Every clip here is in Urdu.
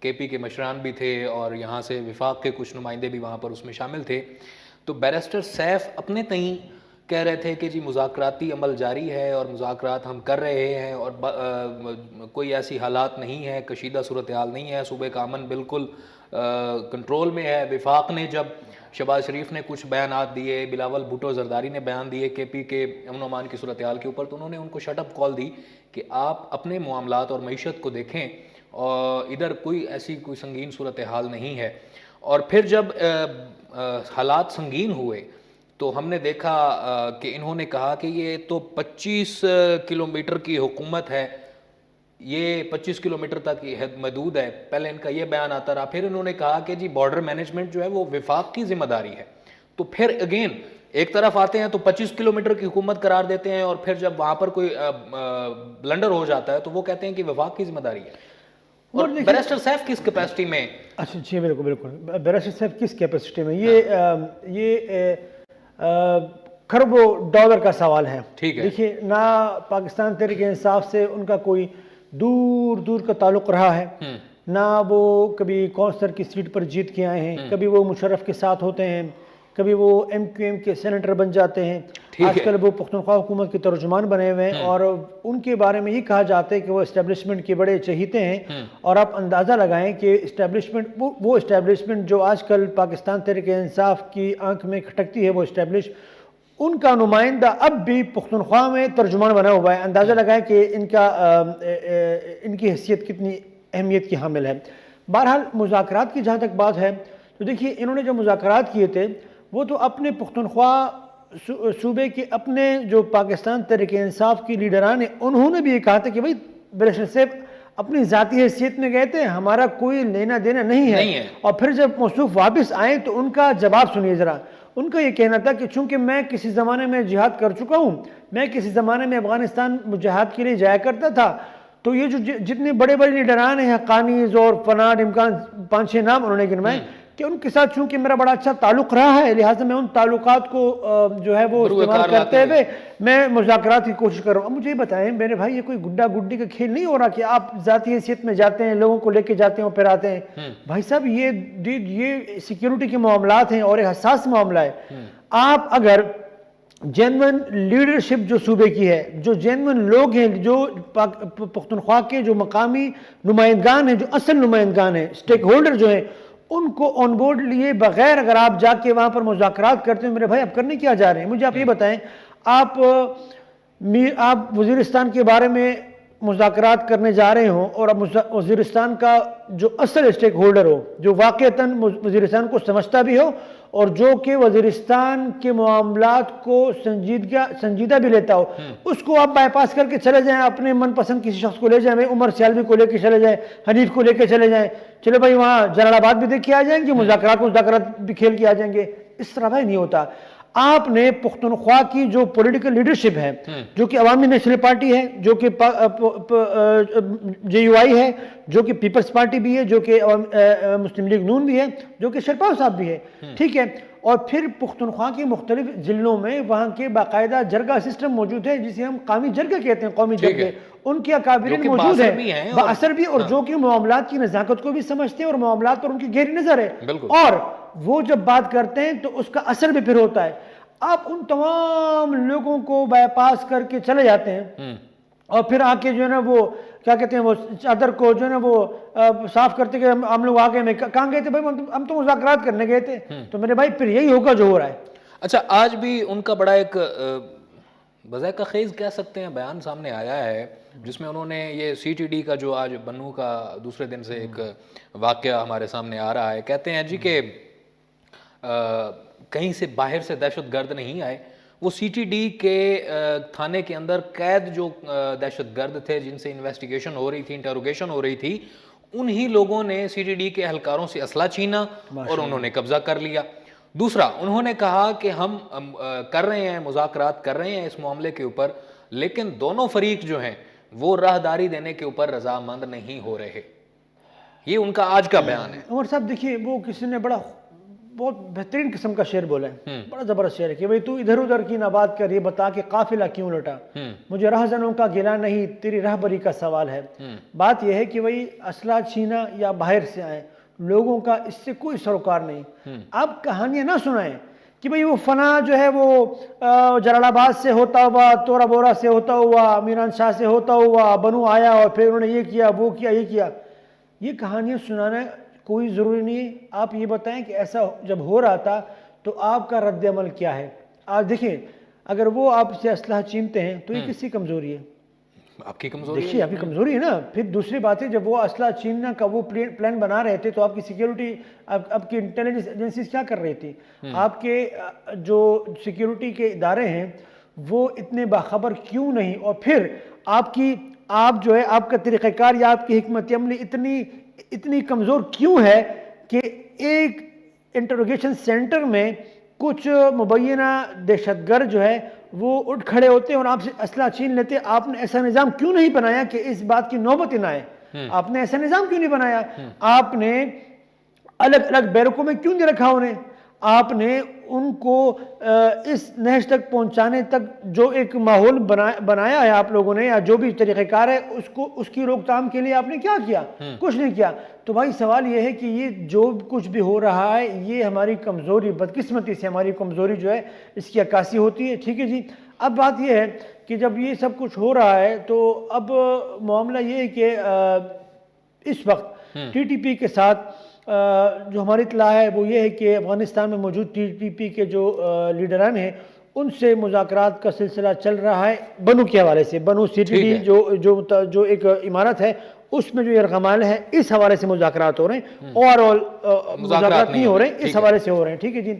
کے پی کے مشران بھی تھے اور یہاں سے وفاق کے کچھ نمائندے بھی وہاں پر اس میں شامل تھے. تو بیرسٹر سیف اپنے تئیں کہہ رہے تھے کہ جی مذاکراتی عمل جاری ہے اور مذاکرات ہم کر رہے ہیں اور کوئی ایسی حالات نہیں ہے, کشیدہ صورتحال نہیں ہے, صوبے کا امن بالکل کنٹرول میں ہے. وفاق نے جب شہباز شریف نے کچھ بیانات دیے, بلاول بھٹو زرداری نے بیان دیے کے پی کے امن و امان کی صورتحال کے اوپر, تو انہوں نے ان کو شٹ اپ کال دی کہ آپ اپنے معاملات اور معیشت کو دیکھیں اور ادھر کوئی ایسی کوئی سنگین صورتحال نہیں ہے. اور پھر جب حالات سنگین ہوئے تو ہم نے دیکھا کہ انہوں نے کہا کہ یہ تو 25 کلومیٹر کی حکومت ہے, یہ 25 کلومیٹر تک محدود ہے. پہلے ان کا یہ بیان آتا رہا, پھر انہوں نے کہا کہ جی بارڈر مینجمنٹ جو ہے وہ وفاق کی ذمہ داری ہے. تو پھر اگین ایک طرف آتے ہیں تو 25 کلومیٹر کی حکومت قرار دیتے ہیں, اور پھر جب وہاں پر کوئی بلنڈر ہو جاتا ہے تو وہ کہتے ہیں کہ وفاق کی ذمہ داری ہے. اور بیرسٹر سیف کس کیپیسٹی میں؟ اچھا جی بالکل بالکل, بیرسٹر سیف کس کیپیسٹی میں, یہ کھربوں ڈالر کا سوال ہے. دیکھیے نہ پاکستان تحریک انصاف سے ان کا کوئی دور دور کا تعلق رہا ہے, نہ وہ کبھی کونسلر کی سیٹ پر جیت کے آئے ہیں, کبھی وہ مشرف کے ساتھ ہوتے ہیں, کبھی وہ ایم کیو ایم کے سینیٹر بن جاتے ہیں. آج کل وہ پختونخوا حکومت کے ترجمان بنے ہوئے ہیں اور ان کے بارے میں یہ کہا جاتا ہے کہ وہ اسٹیبلشمنٹ کے بڑے چہیتے ہیں. اور آپ اندازہ لگائیں کہ اسٹیبلشمنٹ, وہ اسٹیبلشمنٹ جو آج کل پاکستان تحریک انصاف کی آنکھ میں کھٹکتی ہے, وہ اسٹیبلش ان کا نمائندہ اب بھی پختونخوا میں ترجمان بنا ہوا ہے. اندازہ لگائیں کہ ان کی حیثیت کتنی اہمیت کی حامل ہے. بہرحال مذاکرات کی جہاں تک بات ہے تو دیکھیے انہوں نے جو مذاکرات کیے تھے وہ تو اپنے پختونخوا صوبے کے اپنے جو پاکستان تحریک انصاف کی لیڈران ہیں انہوں نے بھی یہ کہا تھا کہ بھائی بیرسٹر صاحب اپنی ذاتی حیثیت میں گئے تھے, ہمارا کوئی لینا دینا نہیں ہے. اور پھر جب موصوف واپس آئے تو ان کا جواب سنیے ذرا. ان کا یہ کہنا تھا کہ چونکہ میں کسی زمانے میں جہاد کر چکا ہوں, میں کسی زمانے میں افغانستان جہاد کے لیے جایا کرتا تھا, تو یہ جو جتنے بڑے بڑے لیڈران ہیں حقانیز اور فناد امکان 5-6 نام انہوں نے گنوائے کہ ان کے ساتھ چونکہ میرا بڑا اچھا تعلق رہا ہے, لہٰذا میں ان تعلقات کو جو ہے وہ استعمال کرتے ہوئے میں مذاکرات کی کوشش کر رہا ہوں. اب مجھے یہ بتائیں میرے بھائی, یہ کوئی گڈا گڈی کا کھیل نہیں ہو رہا کہ آپ ذاتی حیثیت میں جاتے ہیں, لوگوں کو لے کے جاتے ہیں اور پھر آتے ہیں. بھائی صاحب یہ سیکیورٹی کے معاملات ہیں اور ایک حساس معاملہ ہے. آپ اگر جینون لیڈرشپ جو صوبے کی ہے, جو جینون لوگ ہیں, جو پختونخوا کے جو مقامی نمائندگان ہیں, جو اصل نمائندگان ہیں, اسٹیک ہولڈر جو ہیں, ان کو آن بورڈ لیے بغیر اگر آپ جا کے وہاں پر مذاکرات کرتے ہیں, میرے بھائی آپ کرنے کیا جا رہے ہیں؟ مجھے آپ یہ بتائیں, آپ وزیرستان کے بارے میں مذاکرات کرنے جا رہے ہوں اور اب وزیرستان کا جو اصل اسٹیک ہولڈر ہو, جو واقعتاً وزیرستان کو سمجھتا بھی ہو اور جو کہ وزیرستان کے معاملات کو سنجیدہ بھی لیتا ہو, اس کو آپ بائی پاس کر کے چلے جائیں, اپنے من پسند کسی شخص کو لے جائیں, عمر سیالوی کو لے کے چلے جائیں, حنیف کو لے کے چلے جائیں, چلو بھائی وہاں جلال آباد بھی دیکھ کے آ جائیں گے, مذاکرات بھی کھیل کے آ جائیں گے. اس طرح بھائی نہیں ہوتا. آپ نے پختونخوا کی جو پولیٹیکل لیڈرشپ ہے, جو کہ عوامی نیشنل پارٹی ہے, جو کہ جے یو آئی ہے, جو کہ پیپلز پارٹی بھی ہے, جو کہ مسلم لیگ نون بھی ہے, جو کہ شرپاؤ صاحب بھی ہے, ٹھیک ہے, اور پھر پختونخوا کے مختلف ضلعوں میں وہاں کے باقاعدہ جرگہ سسٹم موجود ہے جسے ہم قومی جرگہ کہتے ہیں, قومی جرگے, ان کے اکابرین موجود ہیں باثر بھی, اور جو کہ معاملات کی نزاکت کو بھی سمجھتے ہیں اور معاملات پر ان کی گہری نظر ہے, اور وہ جب بات کرتے ہیں تو اس کا اثر بھی پھر ہوتا ہے. آپ ان تمام لوگوں کو بائی پاس کر کے چلے جاتے ہیں اور پھر آ کے جو ہے نا وہ کیا کہتے ہیں, وہ چادر کو جو ہے نا وہ صاف کرتے کہ ہم لوگ آگے میں کہاں گئے تھے بھائی, ہم تو مذاکرات کرنے گئے تھے. تو میرے بھائی پھر یہی ہوگا جو ہو رہا ہے. اچھا, آج بھی ان کا بڑا ایک بذائقہ خیز کہہ سکتے ہیں بیان سامنے آیا ہے جس میں انہوں نے یہ سی ٹی ڈی کا جو آج بنو کا دوسرے دن سے ایک واقعہ ہمارے سامنے آ رہا ہے, کہتے ہیں جی کہ کہیں سے باہر سے دہشت گرد نہیں آئے, وہ سی ٹی ڈی کے تھانے کے اندر قید جو دہشت گرد تھے جن سے انویسٹیگیشن ہو رہی تھی, انٹروگیشن ہو رہی تھی, انہی لوگوں نے سی ٹی ڈی کے اہلکاروں سے اسلحہ چھینا اور انہوں نے قبضہ کر لیا. دوسرا, انہوں نے کہا کہ ہم کر رہے ہیں, مذاکرات کر رہے ہیں اس معاملے کے اوپر, لیکن دونوں فریق جو ہیں وہ راہداری دینے کے اوپر رضامند نہیں ہو رہے. یہ ان کا آج کا بیان ہے. عمر صاحب دیکھیے, وہ کسی نے بڑا بہت بہترین قسم کا شعر بولا ہے، بڑا زبردست شعر ہے کہ بھئی تو ادھر ادھر کی نہ بات کر، یہ بتا کہ قافلہ کیوں لٹا، مجھے رہزنوں کا گلہ نہیں، تیری رہبری کا سوال ہے۔ بات یہ ہے کہ بھئی اسلحہ چھینا یا باہر سے آئیں، لوگوں کا اس سے کوئی سروکار نہیں۔ آپ کہانیاں نہ سنائیں کہ بھئی وہ فنا جو ہے وہ جلال آباد سے ہوتا ہوا، تورا بورا سے ہوتا ہوا، میران شاہ سے ہوتا ہوا، بنو آیا اور پھر انہوں نے یہ کیا وہ کیا یہ کیا۔ یہ کہانیاں سنانا کوئی ضروری نہیں ہے۔ آپ یہ بتائیں کہ ایسا جب ہو رہا تھا تو آپ کا رد عمل کیا ہے۔ آپ دیکھیں اگر وہ آپ سے اسلحہ چھینتے ہیں تو یہ کس کی کمزوری ہے؟ آپ کی کمزوری دیکھیے آپ کی کمزوری ہے نا۔ پھر دوسری بات ہے جب وہ اسلحہ چھیننا کا وہ پلان بنا رہے تھے تو آپ کی سیکیورٹی، آپ کی انٹیلیجنس ایجنسیز کیا کر رہی تھی؟ آپ کے جو سیکیورٹی کے ادارے ہیں وہ اتنے باخبر کیوں نہیں؟ اور پھر آپ جو ہے آپ کا طریقہ کار یا آپ کی حکمت عملی اتنی کمزور کیوں ہے کہ ایک انٹروگیشن سینٹر میں کچھ مبینہ دہشت گرد جو ہے وہ اٹھ کھڑے ہوتے ہیں اور آپ سے اسلحہ چھین لیتے ہیں؟ آپ نے ایسا نظام کیوں نہیں بنایا کہ اس بات کی نوبت نہ آئے؟ آپ نے ایسا نظام کیوں نہیں بنایا؟ آپ نے الگ الگ بیرکوں میں کیوں نہیں رکھا انہیں؟ آپ نے ان کو اس نہج تک پہنچانے تک جو ایک ماحول بنایا ہے آپ لوگوں نے یا جو بھی طریقہ کار ہے اس کی روک تھام کے لیے آپ نے کیا کیا؟ کچھ نہیں کیا۔ تو بھائی سوال یہ ہے کہ یہ جو کچھ بھی ہو رہا ہے یہ ہماری کمزوری، بدقسمتی سے ہماری کمزوری جو ہے اس کی عکاسی ہوتی ہے، ٹھیک ہے جی۔ اب بات یہ ہے کہ جب یہ سب کچھ ہو رہا ہے تو اب معاملہ یہ ہے کہ اس وقت ٹی ٹی پی کے ساتھ جو ہماری اطلاع ہے وہ یہ ہے کہ افغانستان میں موجود ٹی ٹی پی کے جو لیڈران ہیں ان سے مذاکرات کا سلسلہ چل رہا ہے بنو کے حوالے سے۔ بنو سی ٹی ڈی جو ایک عمارت ہے اس میں جو یرغمال ہے اس حوالے سے مذاکرات ہو رہے ہیں، اوور آل مذاکرات نہیں ہو رہے ہیں، اس حوالے سے ہو رہے ہیں، ٹھیک ہے جی۔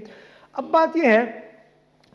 اب بات یہ ہے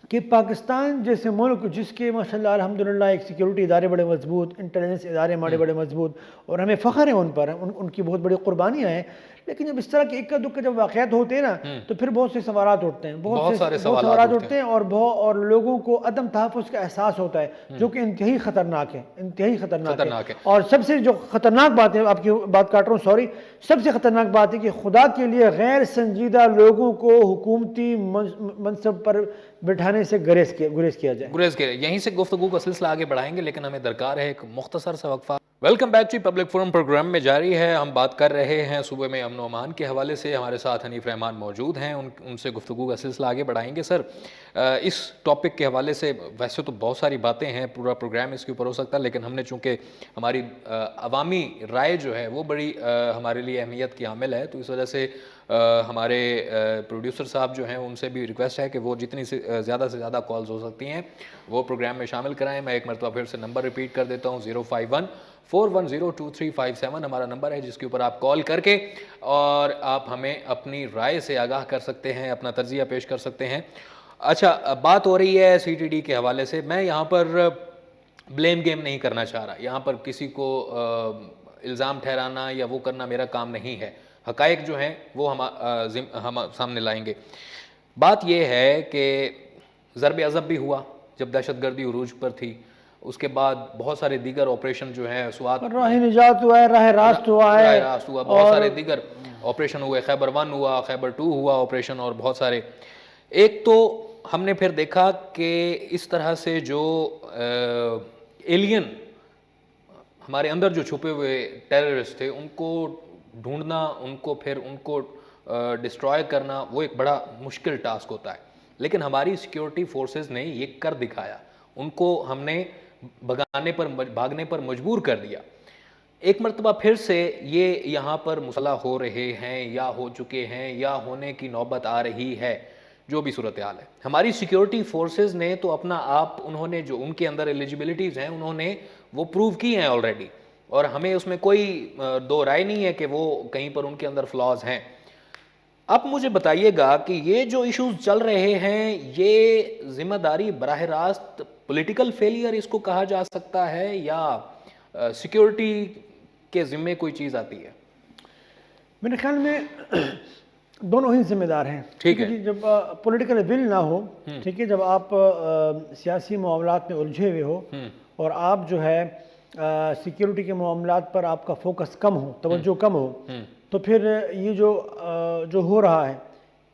کہ پاکستان جیسے ملک جس کے ماشاءاللہ الحمدللہ ایک سیکیورٹی ادارے بڑے مضبوط، انٹیلیجنس ادارے ہمارے بڑے مضبوط اور ہمیں فخر ہے ان پر، ان کی بہت بڑی قربانیاں ہیں، لیکن جب اس طرح کے اکا دکا جب واقعات ہوتے ہیں نا تو پھر بہت سے سوالات اٹھتے ہیں، بہت سارے سوالات اٹھتے ہیں اور لوگوں کو عدم تحفظ کا احساس ہوتا ہے جو کہ انتہائی خطرناک ہے، انتہائی خطرناک ہے۔ اور سب سے جو خطرناک بات ہے، آپ کی بات کاٹ رہا ہوں سوری، سب سے خطرناک بات ہے کہ خدا کے لیے غیر سنجیدہ لوگوں کو حکومتی منصب پر بٹھانے سے گریز کیا جائے۔ یہیں سے گفتگو کا سلسلہ آگے بڑھائیں گے لیکن ہمیں درکار ہے ایک مختصر سا وقفہ۔ Welcome back to public forum program میں جاری ہے، ہم بات کر رہے ہیں صوبے میں امن و امان کے حوالے سے۔ ہمارے ساتھ حنیف رحمان موجود ہیں، ان سے گفتگو کا سلسلہ آگے بڑھائیں گے۔ سر اس ٹاپک کے حوالے سے ویسے تو بہت ساری باتیں ہیں، پورا پروگرام اس کے اوپر ہو سکتا ہے، لیکن ہم نے چونکہ ہماری عوامی رائے جو ہے وہ بڑی ہمارے لیے اہمیت کی حامل ہے، تو اس وجہ سے ہمارے پروڈیوسر صاحب جو ہیں ان سے بھی ریکویسٹ ہے کہ وہ جتنی زیادہ سے زیادہ کالز ہو سکتی ہیں وہ پروگرام میں شامل کرائیں۔ میں ایک مرتبہ پھر سے نمبر ریپیٹ کر دیتا ہوں، 051-410-2357 ہمارا نمبر ہے جس کے اوپر آپ کال کر کے اور آپ ہمیں اپنی رائے سے آگاہ کر سکتے ہیں، اپنا تجزیہ پیش کر سکتے ہیں۔ اچھا، بات ہو رہی ہے سی ٹی ڈی کے حوالے سے، میں یہاں پر بلیم گیم نہیں کرنا چاہ رہا، یہاں پر کسی کو الزام ٹھہرانا یا وہ کرنا میرا کام نہیں ہے، حقائق جو ہیں وہ ہم سامنے لائیں گے۔ بات یہ ہے کہ ضرب عضب بھی ہوا جب دہشت گردی عروج پر تھی، اس کے بعد بہت سارے دیگر آپریشن جو ہیں، سوات راہ نجات ہوا ہے، راہ راست ہوا ہے، بہت سارے دیگر آپریشن ہوئے، خیبر 1 ہوا، خیبر 2 ہوا آپریشن، اور بہت سارے۔ ایک تو ہم نے پھر دیکھا کہ اس طرح سے جو ایلین ہمارے اندر جو چھپے ہوئے ٹیررسٹ تھے ان کو ڈھونڈنا، ان کو ڈسٹرائے کرنا وہ ایک بڑا مشکل ٹاسک ہوتا ہے، لیکن ہماری سیکیورٹی فورسز نے یہ کر دکھایا، ان کو ہم نے بھاگنے پر مجبور کر دیا۔ ایک مرتبہ پھر سے یہ یہاں پر مسلح ہو رہے ہیں یا ہو چکے ہیں یا ہونے کی نوبت آ رہی ہے، جو بھی صورتحال ہے، ہماری سیکیورٹی فورسز نے تو اپنا آپ، انہوں نے جو ان کے اندر ایلیجبلٹیز ہیں انہوں نے وہ پروو کی ہیں آلریڈی، اور ہمیں اس میں کوئی دو رائے نہیں ہے کہ وہ کہیں پر ان کے اندر فلاز ہیں۔ اب مجھے بتائیے گا کہ یہ جو ایشوز چل رہے ہیں یہ ذمہ داری براہ راست پولیٹیکل فیلئر اس کو کہا جا سکتا ہے یا سیکیورٹی کے ذمے کوئی چیز آتی ہے؟ میرے خیال میں دونوں ہی ذمہ دار ہیں، ٹھیک ہے جی۔ جب پولیٹیکل ول نہ ہو، ٹھیک ہے، جب آپ سیاسی معاملات میں الجھے ہوئے ہو اور آپ جو ہے سیکیورٹی کے معاملات پر آپ کا فوکس کم ہو، توجہ کم ہو، تو پھر یہ جو ہو رہا ہے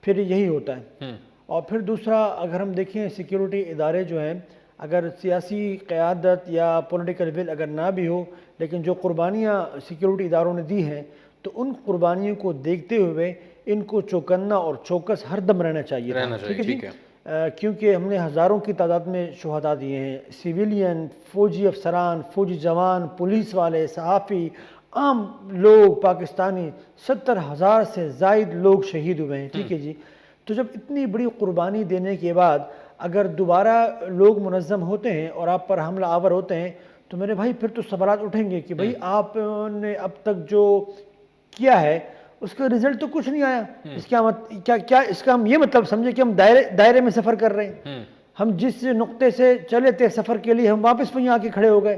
پھر یہی ہوتا ہے. اور پھر دوسرا اگر ہم دیکھیں سیکیورٹی ادارے جو ہیں اگر سیاسی قیادت یا پولیٹیکل ول اگر نہ بھی ہو لیکن جو قربانیاں سیکیورٹی اداروں نے دی ہیں تو ان قربانیوں کو دیکھتے ہوئے ان کو چوکنا اور چوکس ہر دم رہنا چاہیے تھا. ٹھیک ہے. کیونکہ ہم نے ہزاروں کی تعداد میں شہداء دیے ہیں, سویلین, فوجی افسران, فوجی جوان, پولیس والے, صحافی, عام لوگ پاکستانی, 70,000 سے زائد لوگ شہید ہوئے ہیں. ٹھیک ہے جی. تو جب اتنی بڑی قربانی دینے کے بعد اگر دوبارہ لوگ منظم ہوتے ہیں اور آپ پر حملہ آور ہوتے ہیں تو میرے بھائی پھر تو سوالات اٹھیں گے کہ بھائی آپ نے اب تک جو کیا ہے اس کا رزلٹ تو کچھ نہیں آیا. اس کا ہم یہ مطلب سمجھے کہ ہم دائرے میں سفر کر رہے ہیں. ہم جس نقطے سے چلے تھے سفر کے لیے ہم واپس وہیں آ کے کھڑے ہو گئے.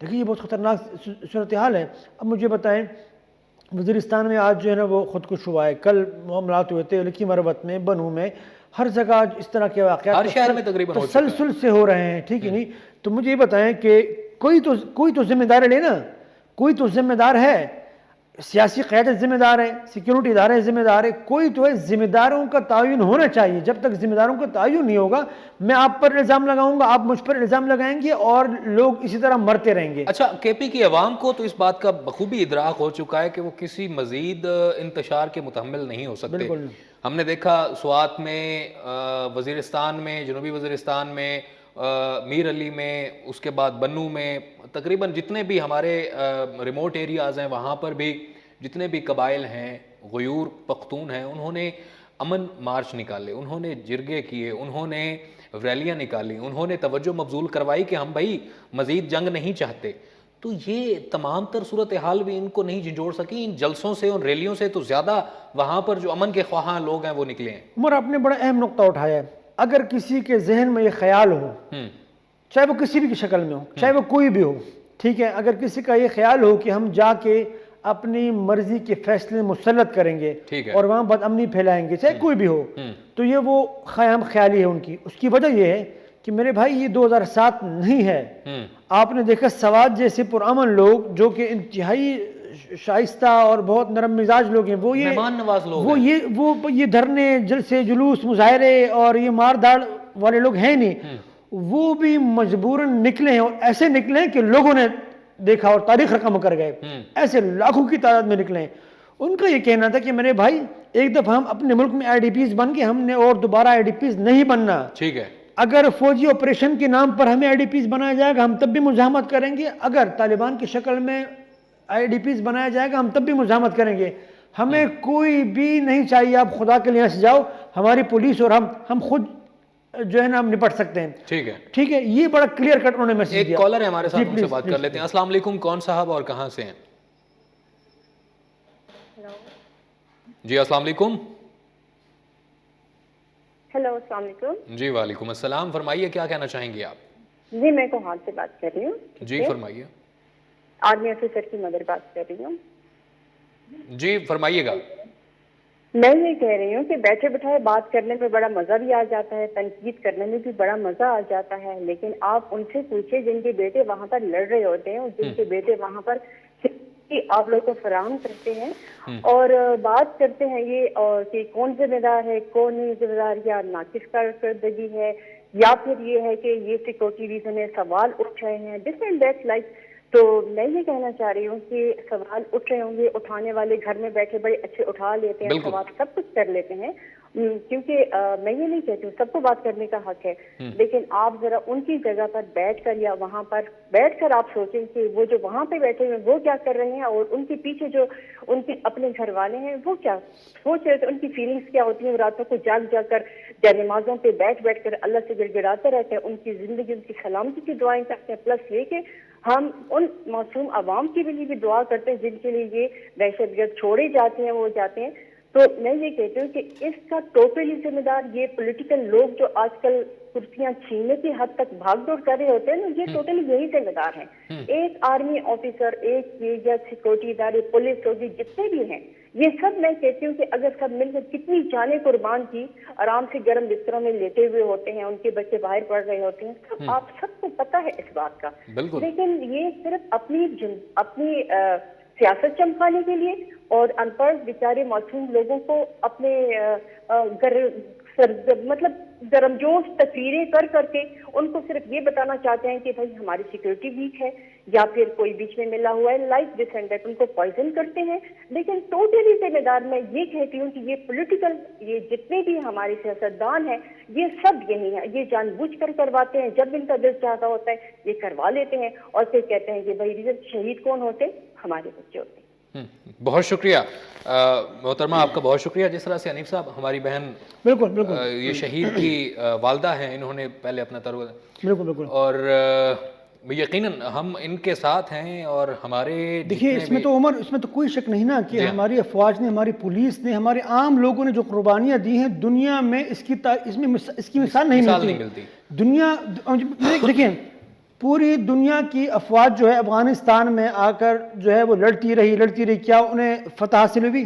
دیکھیے یہ بہت خطرناک صورتحال ہے. اب مجھے بتائیں وزیرستان میں آج جو ہے نا وہ خودکش ہوا ہے, کل معاملات ہوئے تھے لکی مروت میں, بنو میں, ہر جگہ آج اس طرح کے واقعات ہر شہر میں تقریباً تسلسل سے ہو رہے ہیں. ٹھیک ہے نہیں. تو مجھے یہ بتائیں کہ کوئی تو ذمہ دار ہے نا, کوئی تو ذمہ دار ہے. سیاسی قیادت ذمہ دار ہے, سیکیورٹی ادارے ذمہ دار ہے, کوئی تو ہے. ذمہ داروں کا تعین ہونا چاہیے. جب تک ذمہ داروں کا تعین نہیں ہوگا میں آپ پر الزام لگاؤں گا, آپ مجھ پر الزام لگائیں گے اور لوگ اسی طرح مرتے رہیں گے. اچھا, کے پی کی عوام کو تو اس بات کا بخوبی ادراک ہو چکا ہے کہ وہ کسی مزید انتشار کے متحمل نہیں ہو سکتے. بالکل. ہم نے دیکھا سوات میں, وزیرستان میں, جنوبی وزیرستان میں, میر علی میں, اس کے بعد بنو میں, تقریباً جتنے بھی ہمارے ریموٹ ایریاز ہیں وہاں پر بھی جتنے بھی قبائل ہیں, غیور پختون ہیں, انہوں نے امن مارچ نکالے, انہوں نے جرگے کیے, انہوں نے ریلیاں نکالی, انہوں نے توجہ مبذول کروائی کہ ہم بھائی مزید جنگ نہیں چاہتے. تو یہ تمام تر صورتحال بھی ان کو نہیں جھنجھوڑ سکی. ان جلسوں سے, ان ریلیوں سے تو زیادہ وہاں پر جو امن کے خواہاں لوگ ہیں وہ نکلے ہیں. عمر آپ نے بڑا اہم نقطہ اٹھایا ہے. اگر کسی کے ذہن میں یہ خیال ہو, چاہے وہ کسی بھی شکل میں ہو, چاہے وہ کوئی بھی ہو, ٹھیک ہے, اگر کسی کا یہ خیال ہو کہ ہم جا کے اپنی مرضی کے فیصلے مسلط کریں گے اور وہاں بد امنی پھیلائیں گے, چاہے کوئی بھی ہو, تو یہ وہ خیام خیالی ہے ان کی. اس کی وجہ یہ ہے کہ میرے بھائی یہ 2007 نہیں ہے. آپ نے دیکھا سوات جیسے پرامن لوگ جو کہ انتہائی شائستہ اور بہت نرم مزاج لوگ ہیں, وہ مہمان نواز لوگ وہ یہ دھرنے, جلسے, جلوس, مظاہرے اور یہ مار داڑ والے لوگ ہیں نہیں. وہ بھی مجبوراً نکلے ہیں اور ایسے نکلے ہیں کہ لوگوں نے دیکھا اور تاریخ رقم کر گئے. ایسے لاکھوں کی تعداد میں نکلے ہیں. ان کا یہ کہنا تھا کہ میرے بھائی ایک دفعہ ہم اپنے ملک میں آئی ڈی پیز بن کے, ہم نے اور دوبارہ آئی ڈی پیز نہیں بننا. ٹھیک ہے. اگر فوجی آپریشن کے نام پر ہمیں آئی ڈی پیز بنایا جائے گا ہم تب بھی مزاحمت کریں گے, اگر طالبان کی شکل میں آئی ڈی پیز بنایا جائے گا ہم تب بھی مزاحمت کریں گے. ہمیں کوئی بھی نہیں چاہیے, آپ خدا کے لیے سے جاؤ, ہماری پولیس اور ہم خود جو ہے نا ہم نپٹ سکتے ہیں. ٹھیک ہے. ٹھیک ہے. یہ بڑا کلیئر کٹ انہوں نے میسج دیا. ایک کالر ہے ہمارے ساتھ, ان سے بات کر لیتے ہیں. السلام علیکم, کون صاحب اور کہاں سے ہیں؟ جی السلام علیکم. ہیلو, السلام علیکم. جی وعلیکم السلام, فرمائیے کیا کہنا چاہیں گے آپ؟ جی میں کوہال سے بات کر رہی ہوں. جی فرمائیے. آرمی آفیسر کی مدر بات کر رہی ہوں. جی فرمائیے گا. میں یہ کہہ رہی ہوں کہ بیٹھے بٹھائے بات کرنے میں بڑا مزہ بھی آ جاتا ہے, تنقید کرنے میں بھی بڑا مزہ آ جاتا ہے, لیکن آپ ان سے پوچھیں جن کے بیٹے وہاں پر لڑ رہے ہوتے ہیں اور جن کے بیٹے وہاں پر آپ لوگ کو فراہم کرتے ہیں اور بات کرتے ہیں یہ کہ کون ذمہ دار ہے, کون نہیں ذمہ دار, یا ناقص کارکردگی ہے, یا پھر یہ ہے کہ یہ سیکورٹی ریزن ہے, سوال اٹھ رہے ہیں ڈفرینٹ دیٹس لائک. تو میں یہ کہنا چاہ رہی ہوں کہ سوال اٹھ رہے ہوں گے, اٹھانے والے گھر میں بیٹھے بڑے اچھے اٹھا لیتے ہیں, سوال سب کچھ کر لیتے ہیں, کیونکہ میں یہ نہیں کہتی ہوں سب کو بات کرنے کا حق ہے, لیکن آپ ذرا ان کی جگہ پر بیٹھ کر یا وہاں پر بیٹھ کر آپ سوچیں کہ وہ جو وہاں پہ بیٹھے ہوئے وہ کیا کر رہے ہیں اور ان کے پیچھے جو ان کے اپنے گھر والے ہیں وہ کیا سوچ رہے تھے, ان کی فیلنگس کیا ہوتی ہیں. راتوں کو جاگ کر نمازوں پہ بیٹھ کر اللہ سے گڑ گڑاتے رہتے ہیں, ان کی زندگی, ان کی سلامتی کی دعائیں کرتے ہیں, پلس یہ کہ ہم ان معصوم عوام کے لیے بھی دعا کرتے ہیں جن کے لیے یہ دہشت گرد چھوڑے جاتے ہیں, وہ جاتے ہیں. تو میں یہ کہتی ہوں کہ اس کا ٹوٹلی ذمہ دار یہ پولیٹیکل لوگ جو آج کل کرسیاں چھیننے کی حد تک بھاگ دوڑ کر رہے ہوتے ہیں نا, یہ ٹوٹلی یہی ذمہ دار ہیں. ایک آرمی آفیسر, ایک یا سیکورٹی ادارے, پولیس ہوگی, جتنے بھی ہیں, یہ سب میں کہتی ہوں کہ اگر سب مل کر کتنی جانیں قربان کی, آرام سے گرم بستروں میں لیٹے ہوئے ہوتے ہیں, ان کے بچے باہر پڑھ رہے ہوتے ہیں, سب آپ سب کو پتہ ہے اس بات کا, لیکن یہ صرف اپنی سیاست چمکانے کے لیے اور ان پڑھ بیچارے معصوم لوگوں کو اپنے مطلب گرمجوش تصویریں کر کر کے ان کو صرف یہ بتانا چاہتے ہیں کہ بھائی ہماری سیکورٹی ویک ہے یا پھر کوئی بیچ میں ملا ہوا ہے لائف ڈسینڈنٹ، ان کو پوائزن کرتے ہیں. لیکن ٹوٹلی ذمہ دار میں یہ کہتی ہوں کہ یہ پولیٹیکل، یہ جتنے بھی ہمارے سیاستدان ہیں یہ سب یہی ہیں، یہ جان بوجھ کر کرواتے ہیں. جب ان کا دل چاہتا ہوتا ہے یہ کروا لیتے ہیں اور پھر کہتے ہیں کہ بھائی شہید کون ہوتے ہیں؟ ہمارے بچے ہوتے ہیں. بہت شکریہ محترمہ، آپ کا بہت شکریہ. جس طرح سے حنیف صاحب ہماری بہن بالکل بالکل یہ شہید کی والدہ ہیں، انہوں نے پہلے اپنا بالکل بالکل اور یقیناً ہم ان کے ساتھ ہیں. اور ہمارے دیکھیے اس میں تو عمر، اس میں تو کوئی شک نہیں نا کہ ہماری افواج نے، ہماری پولیس نے، ہمارے عام لوگوں نے جو قربانیاں دی ہیں دنیا میں اس کی مثال نہیں ملتی. دنیا دیکھیں پوری دنیا کی افواج جو ہے افغانستان میں آ کر جو ہے وہ لڑتی رہی، کیا انہیں فتح حاصل ہوئی؟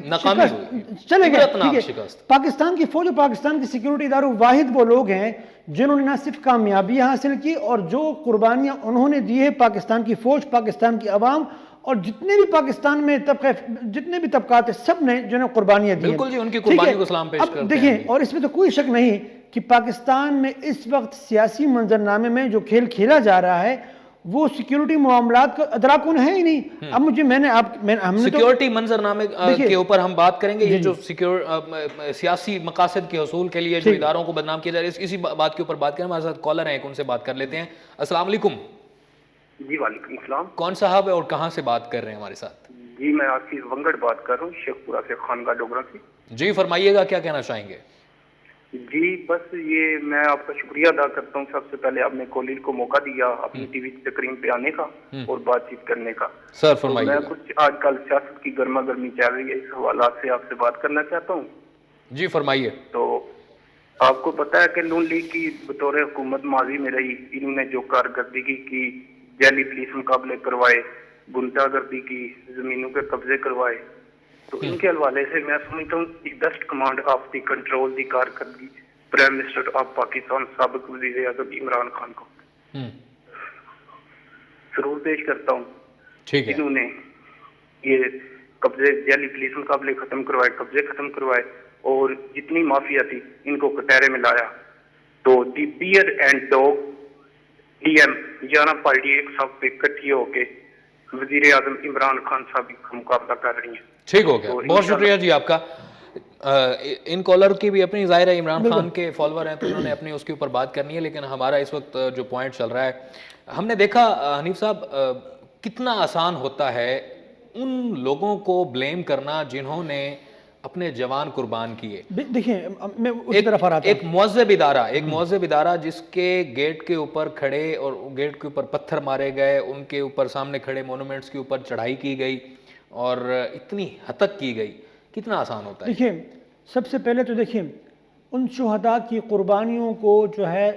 چلے گئے. پاکستان کی فوج اور پاکستان کی سیکیورٹی اداروں واحد وہ لوگ ہیں جنہوں نے نہ صرف کامیابیاں حاصل کی اور جو قربانیاں انہوں نے دی ہے پاکستان کی فوج، پاکستان کی عوام اور جتنے بھی پاکستان میں جتنے بھی طبقات ہیں سب نے جو ہے قربانیاں دی ہیں. بالکل جی، ان کی قربانی کو سلام پیش کرتے ہیں. دیکھیں اور اس میں تو کوئی شک نہیں کہ پاکستان میں اس وقت سیاسی منظرنامے میں جو کھیل کھیلا جا رہا ہے وہ سیکیورٹی معاملات کا ادراکن ہے ہی نہیں. اب مجھے ہم نے سیکیورٹی منظرنامے کے اوپر ہم بات کریں گے. یہ جو سیاسی مقاصد کے حصول کے لیے جو اداروں کو بدنام کیا جا رہا ہے اسی بات کے اوپر بات کریں. ہمارے ساتھ کالر ہیں، ایک ان سے بات کر لیتے ہیں. السلام علیکم. جی وعلیکم السلام. کون صاحب ہے اور کہاں سے بات کر رہے ہیں ہمارے ساتھ؟ جی میں آصف ونگڑ بات کر رہا ہوں، شیخ پورہ سے، خانگاہ ڈوگرہ سے. جی فرمائیے گا، کیا کہنا چاہیں گے؟ جی بس یہ میں آپ کا شکریہ ادا کرتا ہوں. سب سے پہلے آپ نے کالر کو موقع دیا اپنی ٹی وی اسکرین پہ آنے کا اور بات چیت کرنے کا. سر فرمائیے. میں کچھ آج کل سیاست کی گرما گرمی چل رہی ہے، اس حوالات سے آپ سے بات کرنا چاہتا ہوں. جی فرمائیے. تو آپ کو پتا ہے کہ نون لیگ کی بطور حکومت ماضی میں رہی، انہوں نے جو کارکردگی کی، جعلی پولیس مقابلے کروائے، گنڈا گردی کی، زمینوں پہ قبضے کروائے، تو ان کے حوالے سے میں سمجھتا ہوں the best command of the control the کارکردگی پرائم منسٹر آف پاکستان سابق وزیر اعظم عمران خان کو ضرور پیش کرتا ہوں. انہوں نے یہ قبضے، جعلی پولیس مقابلے ختم کروائے، قبضے ختم کروائے اور جتنی مافیا تھی ان کو کٹہرے میں لایا. تو the bear and dog D M 11 party ایک ساتھ پہ اکٹھی ہو کے وزیر اعظم عمران خان صاحب کا مقابلہ کر رہی ہیں. ٹھیک ہو گیا، بہت شکریہ جی آپ کا. ان کالر کی بھی اپنی ظاہر ہے عمران خان کے فالوور ہیں تو انہوں نے اپنی اس کے اوپر بات کرنی ہے، لیکن ہمارا اس وقت جو پوائنٹ چل رہا ہے، ہم نے دیکھا حنیف صاحب کتنا آسان ہوتا ہے ان لوگوں کو بلیم کرنا جنہوں نے اپنے جوان قربان کیے. دیکھیں میں اس طرف آ رہا تھا. ایک مہذب ادارہ جس کے گیٹ کے اوپر کھڑے اور گیٹ کے اوپر پتھر مارے گئے، ان کے اوپر سامنے کھڑے مونومنٹس کے اوپر چڑھائی کی گئی اور اتنی ہتک کی گئی، کتنا آسان ہوتا ہے. دیکھیں سب سے پہلے تو دیکھیں ان شہداء کی قربانیوں کو جو ہے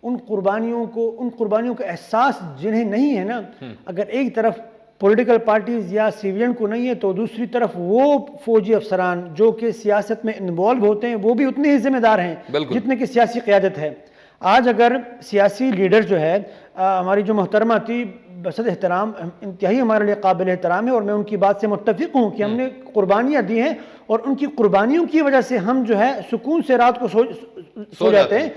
ان قربانیوں کا احساس جنہیں نہیں ہے نا، اگر ایک طرف پولیٹیکل پارٹیز یا سیویلین کو نہیں ہے تو دوسری طرف وہ فوجی افسران جو کہ سیاست میں انوالو ہوتے ہیں وہ بھی اتنے ہی ذمہ دار ہیں جتنے کہ سیاسی قیادت ہے. آج اگر سیاسی لیڈر جو ہے، ہماری جو محترمہ تھی بصد احترام، انتہائی ہمارے لیے قابل احترام ہے اور میں ان کی بات سے متفق ہوں کہ ہم نے قربانیاں دی ہیں اور ان کی قربانیوں کی وجہ سے ہم جو ہے سکون سے رات کو سو جاتے ہیں،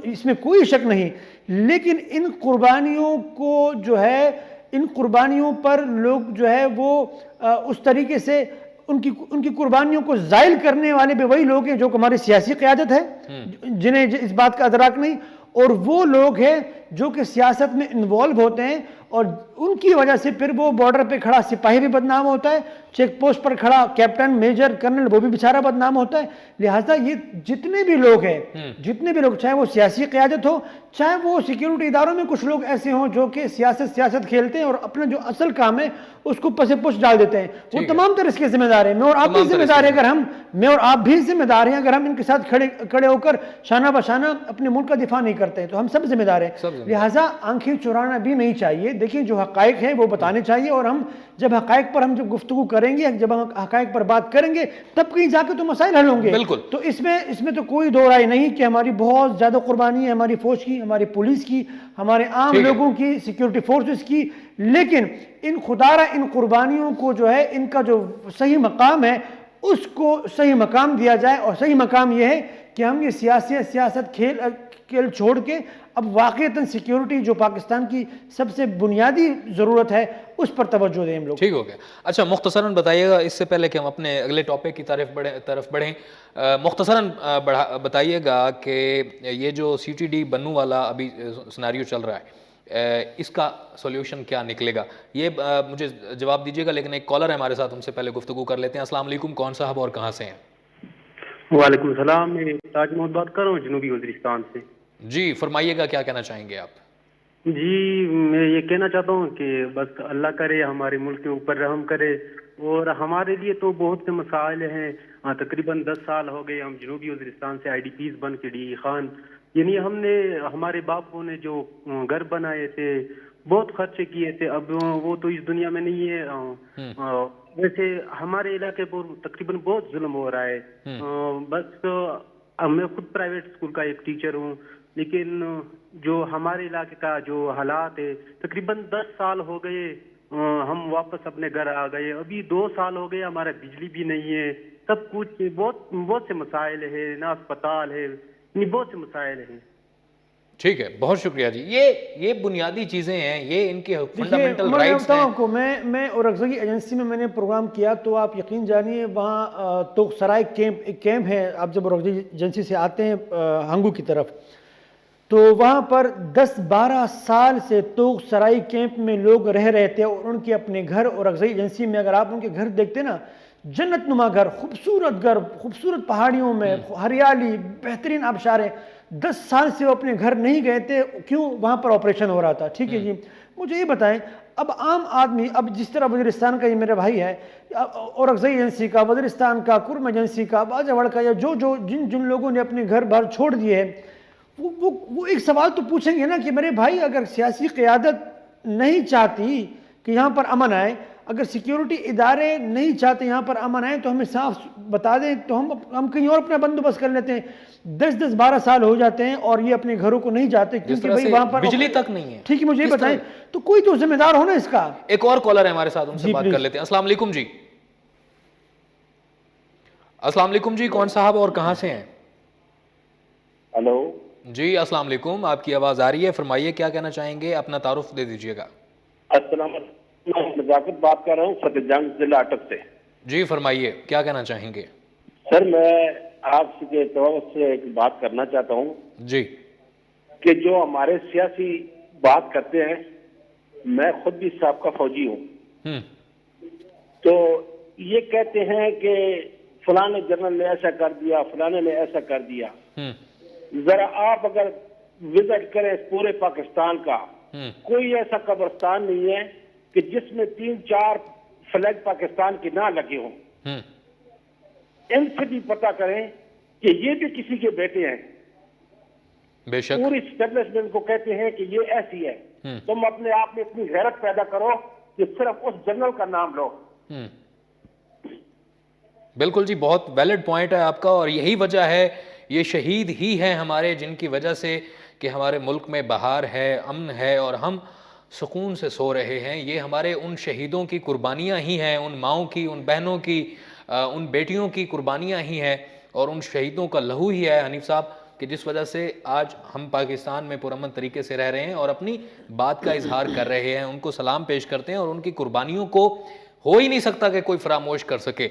اس میں کوئی شک نہیں. لیکن ان قربانیوں کو جو ہے، ان قربانیوں پر لوگ جو ہے وہ اس طریقے سے ان کی قربانیوں کو زائل کرنے والے بھی وہی لوگ ہیں جو ہماری سیاسی قیادت ہے، جنہیں اس بات کا ادراک نہیں، اور وہ لوگ ہیں جو کہ سیاست میں انوالو ہوتے ہیں اور ان کی وجہ سے پھر وہ بارڈر پہ کھڑا سپاہی بھی بدنام ہوتا ہے، چیک پوسٹ پر کھڑا کیپٹن، میجر، کرنل وہ بھی بیچارہ بدنام ہوتا ہے. لہٰذا یہ جتنے بھی لوگ ہیں، چاہے وہ سیاسی قیادت ہو، چاہے وہ سیکیورٹی اداروں میں کچھ لوگ ایسے ہوں جو کہ سیاست کھیلتے ہیں اور اپنا جو اصل کام ہے اس کو پس پش ڈال دیتے ہیں، وہ تمام طرح اس کے ذمہ دار ہیں. میں اور آپ بھی ذمہ دار ہیں، میں اور آپ بھی ذمہ دار ہیں اگر ہم ان کے ساتھ کھڑے ہو کر شانہ بشانہ اپنے ملک کا دفاع نہیں کرتے ہیں تو ہم سب ذمہ دار ہیں. لہٰذا آنکھیں چرانا بھی نہیں چاہیے. دیکھیں جو حقائق ہیں وہ بتانے چاہیے, اور ہم جب حقائق پر ہم جب گفتگو کریں گے, جب ہم حقائق پر بات کریں گے, تب کہیں جا کے تو مسائل حل ہوں گے. بالکل. تو اس میں تو کوئی دو رائے نہیں کہ ہماری بہت زیادہ قربانی ہے, ہماری فوج کی, ہماری پولیس کی, ہمارے عام لوگوں کی, سیکیورٹی فورسز کی, لیکن ان خدارہ ان قربانیوں کو جو ہے ان کا جو صحیح مقام ہے اس کو صحیح مقام دیا جائے. اور صحیح مقام یہ ہے کہ ہم یہ سیاست کھیل چھوڑ کے اب واقعتاً سیکیورٹی جو پاکستان کی سب سے بنیادی ضرورت ہے اس پر توجہ دیں ہم لوگ. ٹھیک ہو گیا. اچھا مختصراً بتائیے گا, اس سے پہلے کہ ہم اپنے اگلے ٹاپک کی طرف بڑھیں, مختصراً بتائیے گا کہ یہ جو سی ٹی ڈی بنو والا ابھی سناریو چل رہا ہے, اس کا سولوشن کیا نکلے گا, یہ مجھے جواب دیجیے گا. لیکن ایک کالر ہے ہمارے ساتھ, ان سے پہلے گفتگو کر لیتے ہیں. السلام علیکم, کون صاحب اور کہاں سے ہیں؟ وعلیکم السلام, میں تاج محمد بات کر رہا ہوں جنوبی وزیرستان سے. جی فرمائیے گا, کیا کہنا چاہیں گے آپ؟ جی میں یہ کہنا چاہتا ہوں کہ بس اللہ کرے ہمارے ملک کے اوپر رحم کرے, اور ہمارے لیے تو بہت سے مسائل ہیں. تقریباً 10 سال ہو گئے ہم جنوبی وزیرستان سے IDPs بن کے ڈی خان, یعنی ہم نے ہمارے باپوں نے جو گھر بنائے تھے بہت خرچے کیے تھے, اب وہ تو اس دنیا میں نہیں ہے. ویسے ہمارے علاقے پر تقریباً بہت ظلم ہو رہا ہے. بس میں خود پرائیویٹ اسکول کا ایک ٹیچر ہوں, لیکن جو ہمارے علاقے کا جو حالات ہے تقریباً 10 سال ہو گئے ہم واپس اپنے گھر آ گئے. ابھی 2 سال ہو گئے ہمارا بجلی بھی نہیں ہے, سب کچھ بہت سے مسائل ہے, نہ اسپتال ہے, بہت سے مسائل ہیں. ٹھیک ہے, بہت شکریہ جی. یہ بنیادی چیزیں ہیں, یہ ان کے فنڈامنٹل رائٹس ہیں. آپ کو میں اورگزئی ایجنسی میں نے پروگرام کیا تو آپ یقین جانیے وہاں توق سرائے کیمپ ہے. آپ جب اورگزئی ایجنسی سے آتے ہیں ہنگو کی طرف, تو وہاں پر 10-12 سال سے توق سرائی کیمپ میں لوگ رہ رہے تھے, اور ان کے اپنے گھر اورگزئی ایجنسی میں اگر آپ ان کے گھر دیکھتے نا, جنت نما گھر, خوبصورت گھر, خوبصورت پہاڑیوں میں ہریالی, بہترین آبشاریں. 10 سال سے وہ اپنے گھر نہیں گئے تھے, کیوں؟ وہاں پر آپریشن ہو رہا تھا. ٹھیک ہے جی, مجھے یہ بتائیں اب عام آدمی, اب جس طرح وزیرستان کا یہ میرا بھائی ہے, اورگزئی ایجنسی کا, وزیرستان کا, کرم ایجنسی کا, باجوڑ کا, یا جن لوگوں نے اپنے گھر بار چھوڑ دیے ہیں, وہ ایک سوال تو پوچھیں گے نا کہ میرے بھائی اگر سیاسی قیادت نہیں چاہتی کہ یہاں پر امن آئے, اگر سیکیورٹی ادارے نہیں چاہتے یہاں پر امن آئے, تو ہمیں صاف بتا دیں, تو ہم کہیں اور اپنا بندوبست کر لیتے ہیں. 10-12 سال ہو جاتے ہیں اور یہ اپنے گھروں کو نہیں جاتے کیونکہ بھائی وہاں پر بجلی تک نہیں ہے. ٹھیک ہے, مجھے یہ بتائیں, تو کوئی تو ذمہ دار ہونا اس کا. ایک اور کالر ہے ہمارے ساتھ, ان سے بات کر لیتے ہیں. السلام علیکم جی. السلام علیکم جی, کون صاحب اور کہاں سے ہیں؟ ہلو جی السلام علیکم, آپ کی آواز آ رہی ہے, فرمائیے کیا کہنا چاہیں گے, اپنا تعارف دے دیجیے گا. السلام علیکم, میں نزاکت بات کر رہا ہوں فتح جنگ ضلع اٹک سے. جی فرمائیے کیا کہنا چاہیں گے. سر میں آپ کے توقع سے ایک بات کرنا چاہتا ہوں جی, کہ جو ہمارے سیاسی بات کرتے ہیں, میں خود بھی سابقہ فوجی ہوں, تو یہ کہتے ہیں کہ فلانے جنرل نے ایسا کر دیا, فلانے نے ایسا کر دیا. ذرا آپ اگر وزٹ کریں پورے پاکستان کا, کوئی ایسا قبرستان نہیں ہے کہ جس میں 3-4 فلیگ پاکستان کے نہ لگے ہوں. ان سے بھی پتہ کریں کہ یہ بھی کسی کے بیٹے ہیں. بے شک پوری اسٹیبلشمنٹ کو کہتے ہیں کہ یہ ایسی ہے. تم اپنے آپ میں اتنی غیرت پیدا کرو کہ صرف اس جنرل کا نام لو. بالکل جی, بہت ویلڈ پوائنٹ ہے آپ کا, اور یہی وجہ ہے, یہ شہید ہی ہیں ہمارے جن کی وجہ سے کہ ہمارے ملک میں بہار ہے, امن ہے, اور ہم سکون سے سو رہے ہیں. یہ ہمارے ان شہیدوں کی قربانیاں ہی ہیں, ان ماؤں کی, ان بہنوں کی, ان بیٹیوں کی قربانیاں ہی ہیں, اور ان شہیدوں کا لہو ہی ہے حنیف صاحب, کہ جس وجہ سے آج ہم پاکستان میں پرامن طریقے سے رہ رہے ہیں اور اپنی بات کا اظہار کر رہے ہیں. ان کو سلام پیش کرتے ہیں, اور ان کی قربانیوں کو ہو ہی نہیں سکتا کہ کوئی فراموش کر سکے.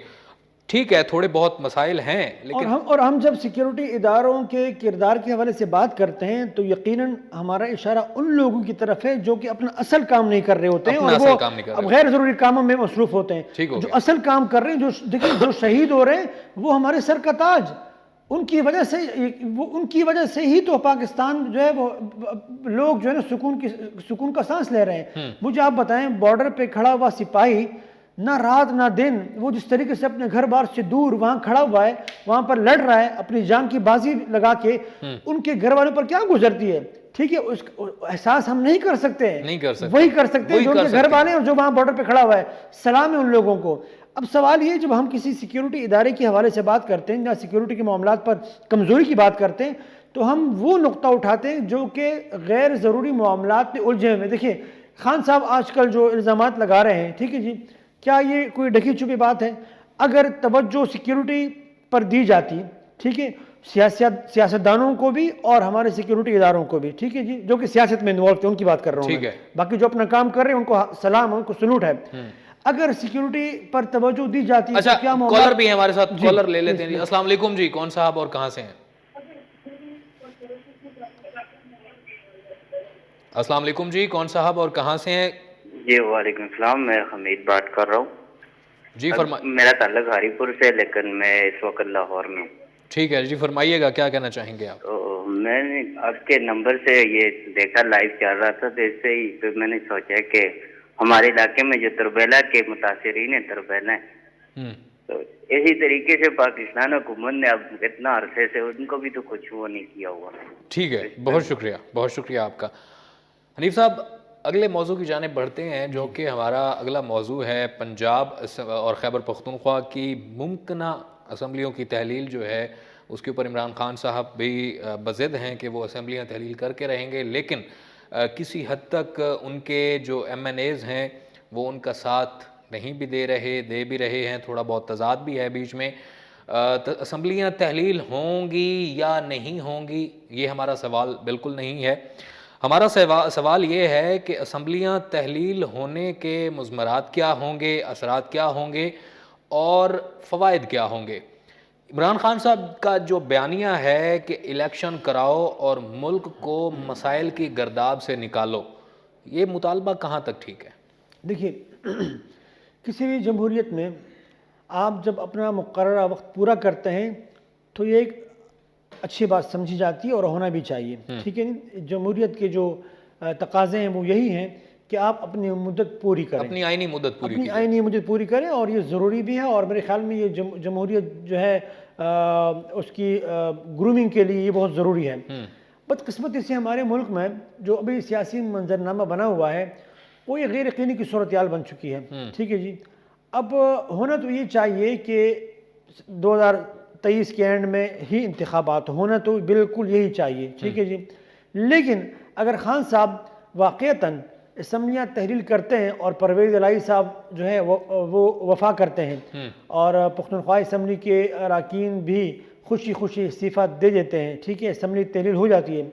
ٹھیک ہے, تھوڑے بہت مسائل ہیں, لیکن ہم جب سیکیورٹی اداروں کے کردار کے حوالے سے بات کرتے ہیں تو یقیناً ہمارا اشارہ ان لوگوں کی طرف ہے جو کہ اپنا اصل کام نہیں کر رہے ہوتے ہیں, اور وہ اب غیر ضروری کاموں میں مصروف ہوتے ہیں. جو اصل کام کر رہے ہیں, جو شہید ہو رہے ہیں, وہ ہمارے سر کا تاج, ان کی وجہ سے ہی تو پاکستان جو ہے وہ لوگ جو ہے نا سکون کا سانس لے رہے ہیں. مجھے آپ بتائیں, بارڈر پہ کھڑا ہوا سپاہی نہ رات نہ دن, وہ جس طریقے سے اپنے گھر بار سے دور وہاں کھڑا ہوا ہے, وہاں پر لڑ رہا ہے, اپنی جان کی بازی لگا کے, ان کے گھر والوں پر کیا گزرتی ہے. ٹھیک ہے، اس احساس ہم نہیں کر سکتے ہیں، نہیں کر سکتے، وہی کر سکتے ہیں جو ان کے گھر والے ہیں اور جو وہاں بارڈر پہ کھڑا ہوا ہے، سلام ہے ان لوگوں کو۔ اب سوال یہ جب ہم کسی سیکیورٹی ادارے کے حوالے سے بات کرتے ہیں یا سیکیورٹی کے معاملات پر کمزوری کی بات کرتے ہیں تو ہم وہ نقطہ اٹھاتے ہیں جو کہ غیر ضروری معاملات میں الجھے ہوئے۔ دیکھیں خان صاحب آج کل جو الزامات لگا رہے ہیں، ٹھیک ہے جی، کیا یہ کوئی ڈھکی چھپی بات ہے؟ اگر توجہ سیکیورٹی پر دی جاتی، ٹھیک ہے، سیاستدانوں کو بھی اور ہمارے سیکیورٹی اداروں کو بھی، ٹھیک ہے جی، جو کہ سیاست میں انوالو تھے، ان کی بات کر رہا ہوں میں، باقی جو اپنا کام کر رہے ہیں ان کو سلام، ان کو سلوٹ ہے۔ اگر سیکیورٹی پر توجہ دی جاتی ہے تو کیا کالر بھی ہے ہمارے ساتھ، کالر لے لیتے ہیں جی۔ السلام علیکم جی، کون صاحب اور کہاں سے ہیں؟ السلام علیکم جی، کون صاحب اور کہاں سے ہیں؟ جی وعلیکم السلام، میں حمید بات کر رہا ہوں جی۔ میرا تعلق ہاری پور سے، لیکن میں اس وقت لاہور میں ہوں۔ ٹھیک ہے جی، فرمائیے گا، کیا کہنا چاہیں گے آپ؟ تو میں نے آپ کے نمبر سے یہ دیکھا، لائیو چل رہا تھا، تو اس سے ہی پھر میں نے سوچا کہ ہمارے علاقے میں جو تربیلا کے متاثرین ہیں، تربیلا ہیں، تو اسی طریقے سے پاکستان حکومت نے اب اتنا عرصے سے ان کو بھی تو کچھ وہ نہیں کیا ہوا۔ ٹھیک ہے، بہت شکریہ، بہت شکریہ آپ کا۔ حنیف صاحب اگلے موضوع کی جانب بڑھتے ہیں، جو کہ ہمارا اگلا موضوع ہے پنجاب اور خیبر پختونخوا کی ممکنہ اسمبلیوں کی تحلیل جو ہے، اس کے اوپر عمران خان صاحب بھی بضد ہیں کہ وہ اسمبلیاں تحلیل کر کے رہیں گے، لیکن کسی حد تک ان کے جو ایم این ایز ہیں وہ ان کا ساتھ نہیں بھی دے بھی رہے ہیں، تھوڑا بہت تضاد بھی ہے بیچ میں۔ اسمبلیاں تحلیل ہوں گی یا نہیں ہوں گی، یہ ہمارا سوال بالکل نہیں ہے۔ ہمارا سوال یہ ہے کہ اسمبلیاں تحلیل ہونے کے مضمرات کیا ہوں گے، اثرات کیا ہوں گے اور فوائد کیا ہوں گے۔ عمران خان صاحب کا جو بیانیہ ہے کہ الیکشن کراؤ اور ملک کو مسائل کی گرداب سے نکالو، یہ مطالبہ کہاں تک ٹھیک ہے؟ دیکھیے کسی بھی جمہوریت میں آپ جب اپنا مقررہ وقت پورا کرتے ہیں تو یہ ایک اچھی بات سمجھی جاتی ہے اور ہونا بھی چاہیے، ٹھیک ہے۔ جمہوریت کے جو تقاضے ہیں وہ یہی ہیں کہ آپ اپنی مدت پوری کریں، اپنی آئینی مدت پوری اپنی آئینی مدت پوری کریں، اور یہ ضروری بھی ہے، اور میرے خیال میں یہ جمہوریت جو ہے اس کی گرومنگ کے لیے یہ بہت ضروری ہے۔ بدقسمتی سے ہمارے ملک میں جو ابھی سیاسی منظرنامہ بنا ہوا ہے وہ یہ غیر یقینی کی صورتحال بن چکی ہے، ٹھیک ہے جی۔ اب ہونا تو یہ چاہیے کہ 2023 کے اینڈ میں ہی انتخابات ہونا تو بالکل یہی چاہیے، ٹھیک ہے جی۔ لیکن اگر خان صاحب واقعتاً اسمبلیاں تحلیل کرتے ہیں اور پرویز الہی صاحب جو ہے وہ وفا کرتے ہیں اور پختونخوا اسمبلی کے اراکین بھی خوشی خوشی استعفیٰ دے دیتے ہیں، ٹھیک ہے، اسمبلی تحلیل ہو جاتی ہے،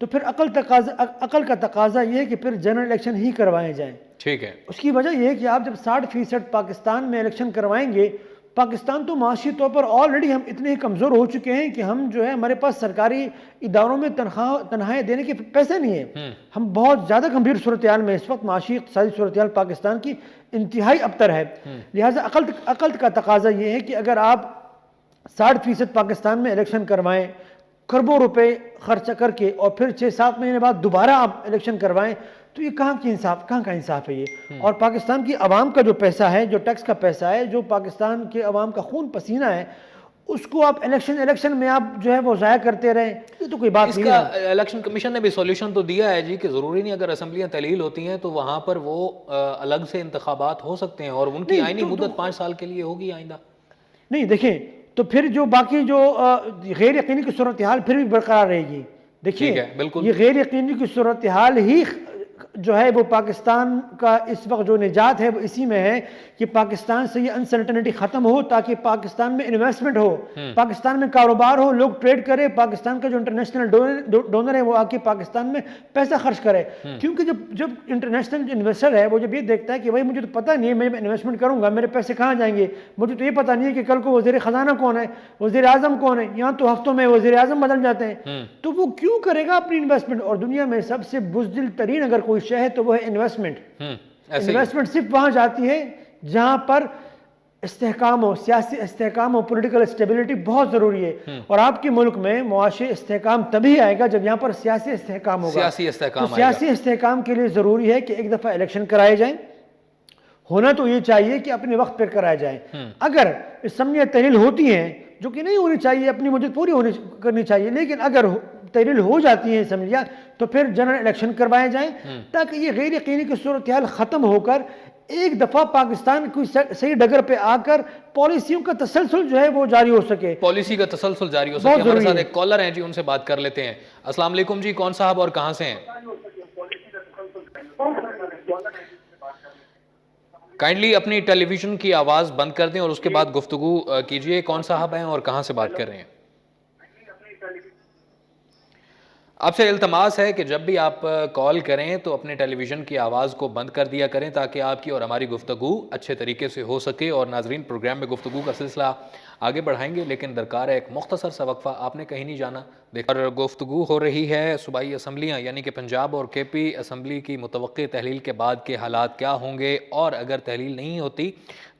تو پھر عقل کا تقاضا یہ ہے کہ پھر جنرل الیکشن ہی کروائے جائیں، ٹھیک ہے۔ اس کی وجہ یہ ہے کہ آپ جب 60% پاکستان میں الیکشن کروائیں گے، پاکستان تو معاشی طور پر آلریڈی ہم اتنے ہی کمزور ہو چکے ہیں کہ ہم جو ہے ہمارے پاس سرکاری اداروں میں تنخواہیں دینے کے پیسے نہیں ہیں، ہم بہت زیادہ گمبھیر صورتحال میں اس وقت معاشی اقتصادی صورتحال پاکستان کی انتہائی ابتر ہے۔ لہٰذا عقل کا تقاضا یہ ہے کہ اگر آپ 60% پاکستان میں الیکشن کروائیں، کروڑوں روپے خرچہ کر کے، اور پھر 6-7 مہینے بعد دوبارہ آپ الیکشن کروائیں، تو یہ کہاں کا انصاف ہے یہ؟ اور پاکستان کی عوام کا جو پیسہ ہے، جو ٹیکس کا پیسہ ہے، جو پاکستان کے عوام کا خون پسینہ ہے، اس کو آپ الیکشن میں آپ جو ہے وہ ضائع کرتے رہیں، یہ تو کوئی بات نہیں ہے۔ اس کا الیکشن کمیشن نے بھی سولوشن تو دیا ہے جی کہ ضروری نہیں اگر اسمبلیاں تحلیل ہوتی ہیں تو وہاں پر وہ الگ سے انتخابات ہو سکتے ہیں اور ان کی آئینی مدت 5 سال کے لیے ہوگی آئندہ۔ نہیں دیکھیں، تو پھر جو باقی جو غیر یقینی کی صورتحال پھر بھی برقرار رہے گی۔ دیکھیے یہ غیر یقینی کی صورتحال ہی جو ہے وہ پاکستان کا اس وقت جو نجات ہے وہ اسی میں ہے کہ پاکستان سے یہ انسرٹنٹی ختم ہو، تاکہ پاکستان میں انویسٹمنٹ ہو، پاکستان میں کاروبار ہو، لوگ ٹریڈ کرے، پاکستان کا جو انٹرنیشنل ڈونر ہے وہ آ کے پاکستان میں پیسہ خرچ کرے۔ کیونکہ جب انٹرنیشنل انویسٹر ہے وہ جب یہ دیکھتا ہے کہ بھائی مجھے تو پتہ نہیں ہے، میں انویسٹمنٹ کروں گا میرے پیسے کہاں جائیں گے، مجھے تو یہ پتہ نہیں ہے کہ کل کو وزیر خزانہ کون ہے، وزیر اعظم کون ہے، یہاں تو ہفتوں میں وزیر اعظم بدل جاتے ہیں، تو وہ کیوں کرے گا اپنی انویسٹمنٹ؟ اور دنیا میں سب سے بزدل ترین اگر کوئی شے ہے تو وہ ہے انویسٹمنٹ۔ انویسٹمنٹ صرف وہاں جاتی ہے جہاں پر استحکام ہو، سیاسی استحکام ہو، پولیٹیکل اسٹیبلٹی بہت ضروری ہے، اور آپ کے ملک میں معاشی استحکام تبھی آئے گا جب یہاں پر سیاسی استحکام ہوگا۔ سیاسی استحکام کے لیے ضروری ہے کہ ایک دفعہ الیکشن کرائے جائیں، ہونا تو یہ چاہیے کہ اپنے وقت پر کرائے جائیں۔ اگر اسمبلیاں تحلیل ہوتی ہیں جو کہ نہیں ہونی چاہیے، اپنی مدت پوری کرنی چاہیے، لیکن اگر تحلیل ہو جاتی ہیں اسمبلیاں تو پھر جنرل الیکشن کروائے جائیں تاکہ یہ غیر یقینی کی صورتحال ختم ہو کر ایک دفعہ پاکستان کوئی صحیح ڈگر پہ آ کر پالیسیوں کا تسلسل جو ہے وہ جاری ہو سکے، پالیسی کا تسلسل جاری ہو سکے۔ ہمارے ساتھ ایک کالر ہیں جی، ان سے بات کر لیتے ہیں۔ السلام علیکم جی، کون صاحب اور کہاں سے ہیں؟ کائنڈلی اپنی ٹیلی ویژن کی آواز بند کر دیں اور اس کے بعد گفتگو کیجئے۔ کون صاحب ہیں اور کہاں سے بات کر رہے ہیں؟ آپ سے التماس ہے کہ جب بھی آپ کال کریں تو اپنے ٹیلی ویژن کی آواز کو بند کر دیا کریں تاکہ آپ کی اور ہماری گفتگو اچھے طریقے سے ہو سکے، اور ناظرین پروگرام میں گفتگو کا سلسلہ آگے بڑھائیں گے، لیکن درکار ہے ایک مختصر سا وقفہ، آپ نے کہیں نہیں جانا۔ اور گفتگو ہو رہی ہے صوبائی اسمبلیاں یعنی کہ پنجاب اور کے پی اسمبلی کی متوقع تحلیل کے بعد کے حالات کیا ہوں گے، اور اگر تحلیل نہیں ہوتی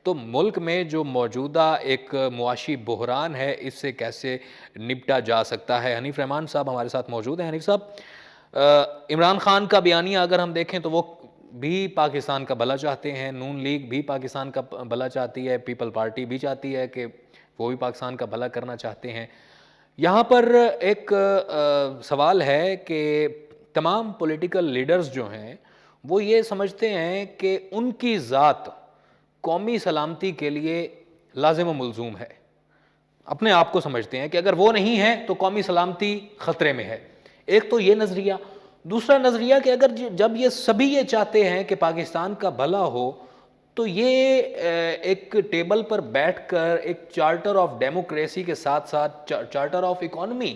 تو ملک میں جو موجودہ ایک معاشی بحران ہے اس سے کیسے نپٹا جا سکتا ہے۔ حنیف رحمان صاحب ہمارے ساتھ موجود ہیں۔ حنیف صاحب، عمران خان کا بیانیہ اگر ہم دیکھیں تو وہ بھی پاکستان کا بھلا چاہتے ہیں، نون لیگ بھی پاکستان کا بھلا چاہتی ہے، پیپل پارٹی بھی چاہتی ہے کہ وہ بھی پاکستان کا بھلا کرنا چاہتے ہیں۔ یہاں پر ایک سوال ہے کہ تمام پولیٹیکل لیڈرز جو ہیں وہ یہ سمجھتے ہیں کہ ان کی ذات قومی سلامتی کے لیے لازم و ملزوم ہے، اپنے آپ کو سمجھتے ہیں کہ اگر وہ نہیں ہے تو قومی سلامتی خطرے میں ہے۔ ایک تو یہ نظریہ، دوسرا نظریہ کہ اگر جب یہ سبھی یہ چاہتے ہیں کہ پاکستان کا بھلا ہو تو یہ ایک ٹیبل پر بیٹھ کر ایک چارٹر آف ڈیموکریسی کے ساتھ ساتھ چارٹر آف اکانومی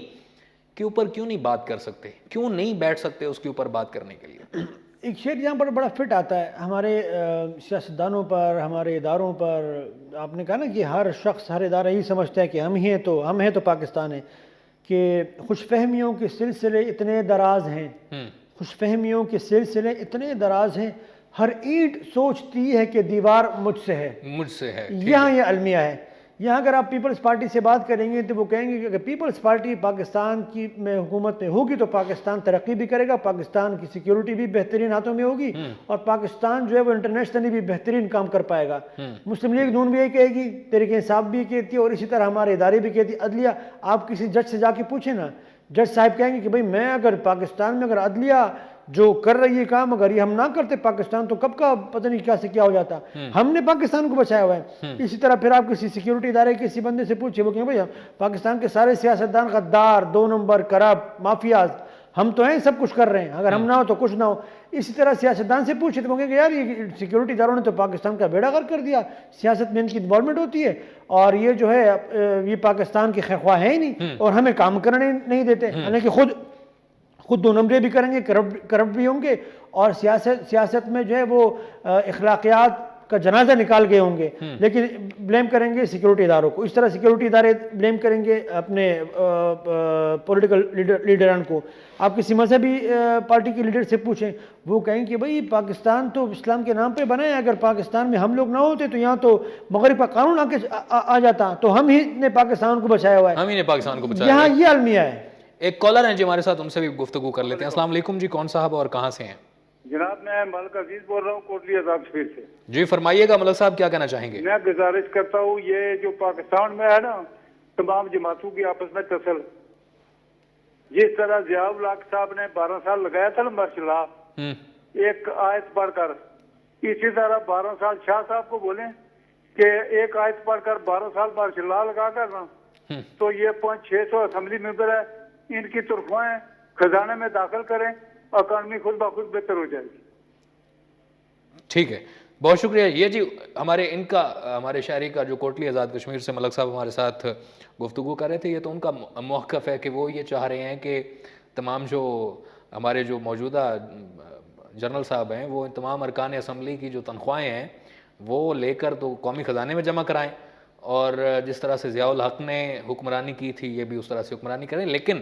کے اوپر کیوں نہیں بات کر سکتے، کیوں نہیں بیٹھ سکتے اس کے اوپر بات کرنے کے لیے؟ ایک شعر یہاں پر بڑا فٹ آتا ہے ہمارے سیاستدانوں پر، ہمارے اداروں پر۔ آپ نے کہا نا کہ ہر شخص، ہر ادارہ یہی سمجھتا ہے کہ ہم ہیں تو پاکستان ہے، کہ خوش فہمیوں کے سلسلے اتنے دراز ہیں، خوش فہمیوں کے سلسلے اتنے دراز ہیں، ہر اینٹ سوچتی ہے کہ دیوار مجھ سے ہے۔ یہاں یہ المیہ ہے۔ یہاں اگر آپ پیپلز پارٹی سے بات کریں گے تو وہ کہیں گے کہ اگر پیپلز پارٹی پاکستان کی میں حکومت میں ہوگی تو پاکستان ترقی بھی کرے گا، پاکستان کی سیکیورٹی بھی بہترین ہاتھوں میں ہوگی، اور پاکستان جو ہے وہ انٹرنیشنلی بھی بہترین کام کر پائے گا۔ مسلم لیگ نون بھی یہ کہے گی، تحریک انصاف بھی کہتی ہے، اور اسی طرح ہمارے ادارے بھی کہتی ہے۔ عدلیہ، آپ کسی جج سے جا کے پوچھیں نا، جج صاحب کہیں گے کہ بھئی میں اگر پاکستان میں اگر عدلیہ جو کر رہی ہے کام اگر یہ ہم نہ کرتے پاکستان تو کب کا پتہ نہیں کیا سے کیا ہو جاتا، ہم نے پاکستان کو بچایا ہوا ہے۔ اسی طرح پھر آپ کسی سیکیورٹی ادارے کے کسی بندے سے پوچھیں، وہ کہیں بھئی پاکستان کے سارے سیاستدان غدار، 2 نمبر، کرپٹ، مافیاز، ہم تو ہیں سب کچھ کر رہے ہیں، اگر ہم نہ ہو تو کچھ نہ ہو۔ اسی طرح سیاستدان سے پوچھیں تو وہ کہیں گے یار یہ سیکیورٹی اداروں نے تو پاکستان کا بیڑا غرق کر دیا، سیاست میں ان کی انوالومنٹ ہوتی ہے اور یہ جو ہے یہ پاکستان کے خواہ ہے ہی نہیں اور ہمیں کام کرنے نہیں دیتے، حالانکہ خود 2 نمبرے بھی کریں گے، کرپٹ بھی ہوں گے، اور سیاست میں جو ہے وہ اخلاقیات کا جنازہ نکال گئے ہوں گے، لیکن بلیم کریں گے سیکیورٹی اداروں کو۔ اس طرح سیکیورٹی ادارے بلیم کریں گے اپنے پولیٹیکل لیڈران کو۔ آپ کسی مذہبی پارٹی کے لیڈر سے پوچھیں، وہ کہیں کہ بھئی پاکستان تو اسلام کے نام پہ بنا ہے، اگر پاکستان میں ہم لوگ نہ ہوتے تو یہاں تو مغرب کا قانون آ جاتا، تو ہم ہی نے پاکستان کو بچایا ہوا ہے، ہم ہی نے پاکستان کو بچایا۔ یہاں یہ المیہ ہے۔ ایک کالر ہیں جی ہمارے ساتھ، ان سے بھی گفتگو کر لیتے ہیں۔ السلام علیکم جی، کون صاحب اور کہاں سے ہیں؟ جناب میں ملک عزیز بول رہا ہوں کوٹلی عذاب شریف سے۔ جی فرمائیے گا ملک صاحب، کیا کہنا چاہیں گے؟ میں گزارش کرتا ہوں یہ جو پاکستان میں ہے نا تمام جماعتوں کی آپس میں تصل، جس طرح ضیاء الحق صاحب نے 12 سال لگایا تھا نا مارشل لا ایک آیت پڑھ کر، اسی طرح 12 سال شاہ صاحب کو بولیں کہ ایک آیت پڑھ کر 12 سال مارشل لا لگا کر نا، تو یہ 500-600 اسمبلی ممبر ہے، ان کی تنخواہیں خزانے میں داخل کریں، اکانومی خود بخود بہتر ہو جائے گی۔ ٹھیک ہے، بہت شکریہ۔ یہ جی ہمارے شہری کا جو کوٹلی آزاد کشمیر سے ملک صاحب ہمارے ساتھ گفتگو کر رہے تھے، یہ تو ان کا موقف ہے کہ وہ یہ چاہ رہے ہیں کہ تمام جو ہمارے جو موجودہ جنرل صاحب ہیں وہ تمام ارکان اسمبلی کی جو تنخواہیں ہیں وہ لے کر تو قومی خزانے میں جمع کرائیں، اور جس طرح سے ضیاء الحق نے حکمرانی کی تھی یہ بھی اس طرح سے حکمرانی کریں۔ لیکن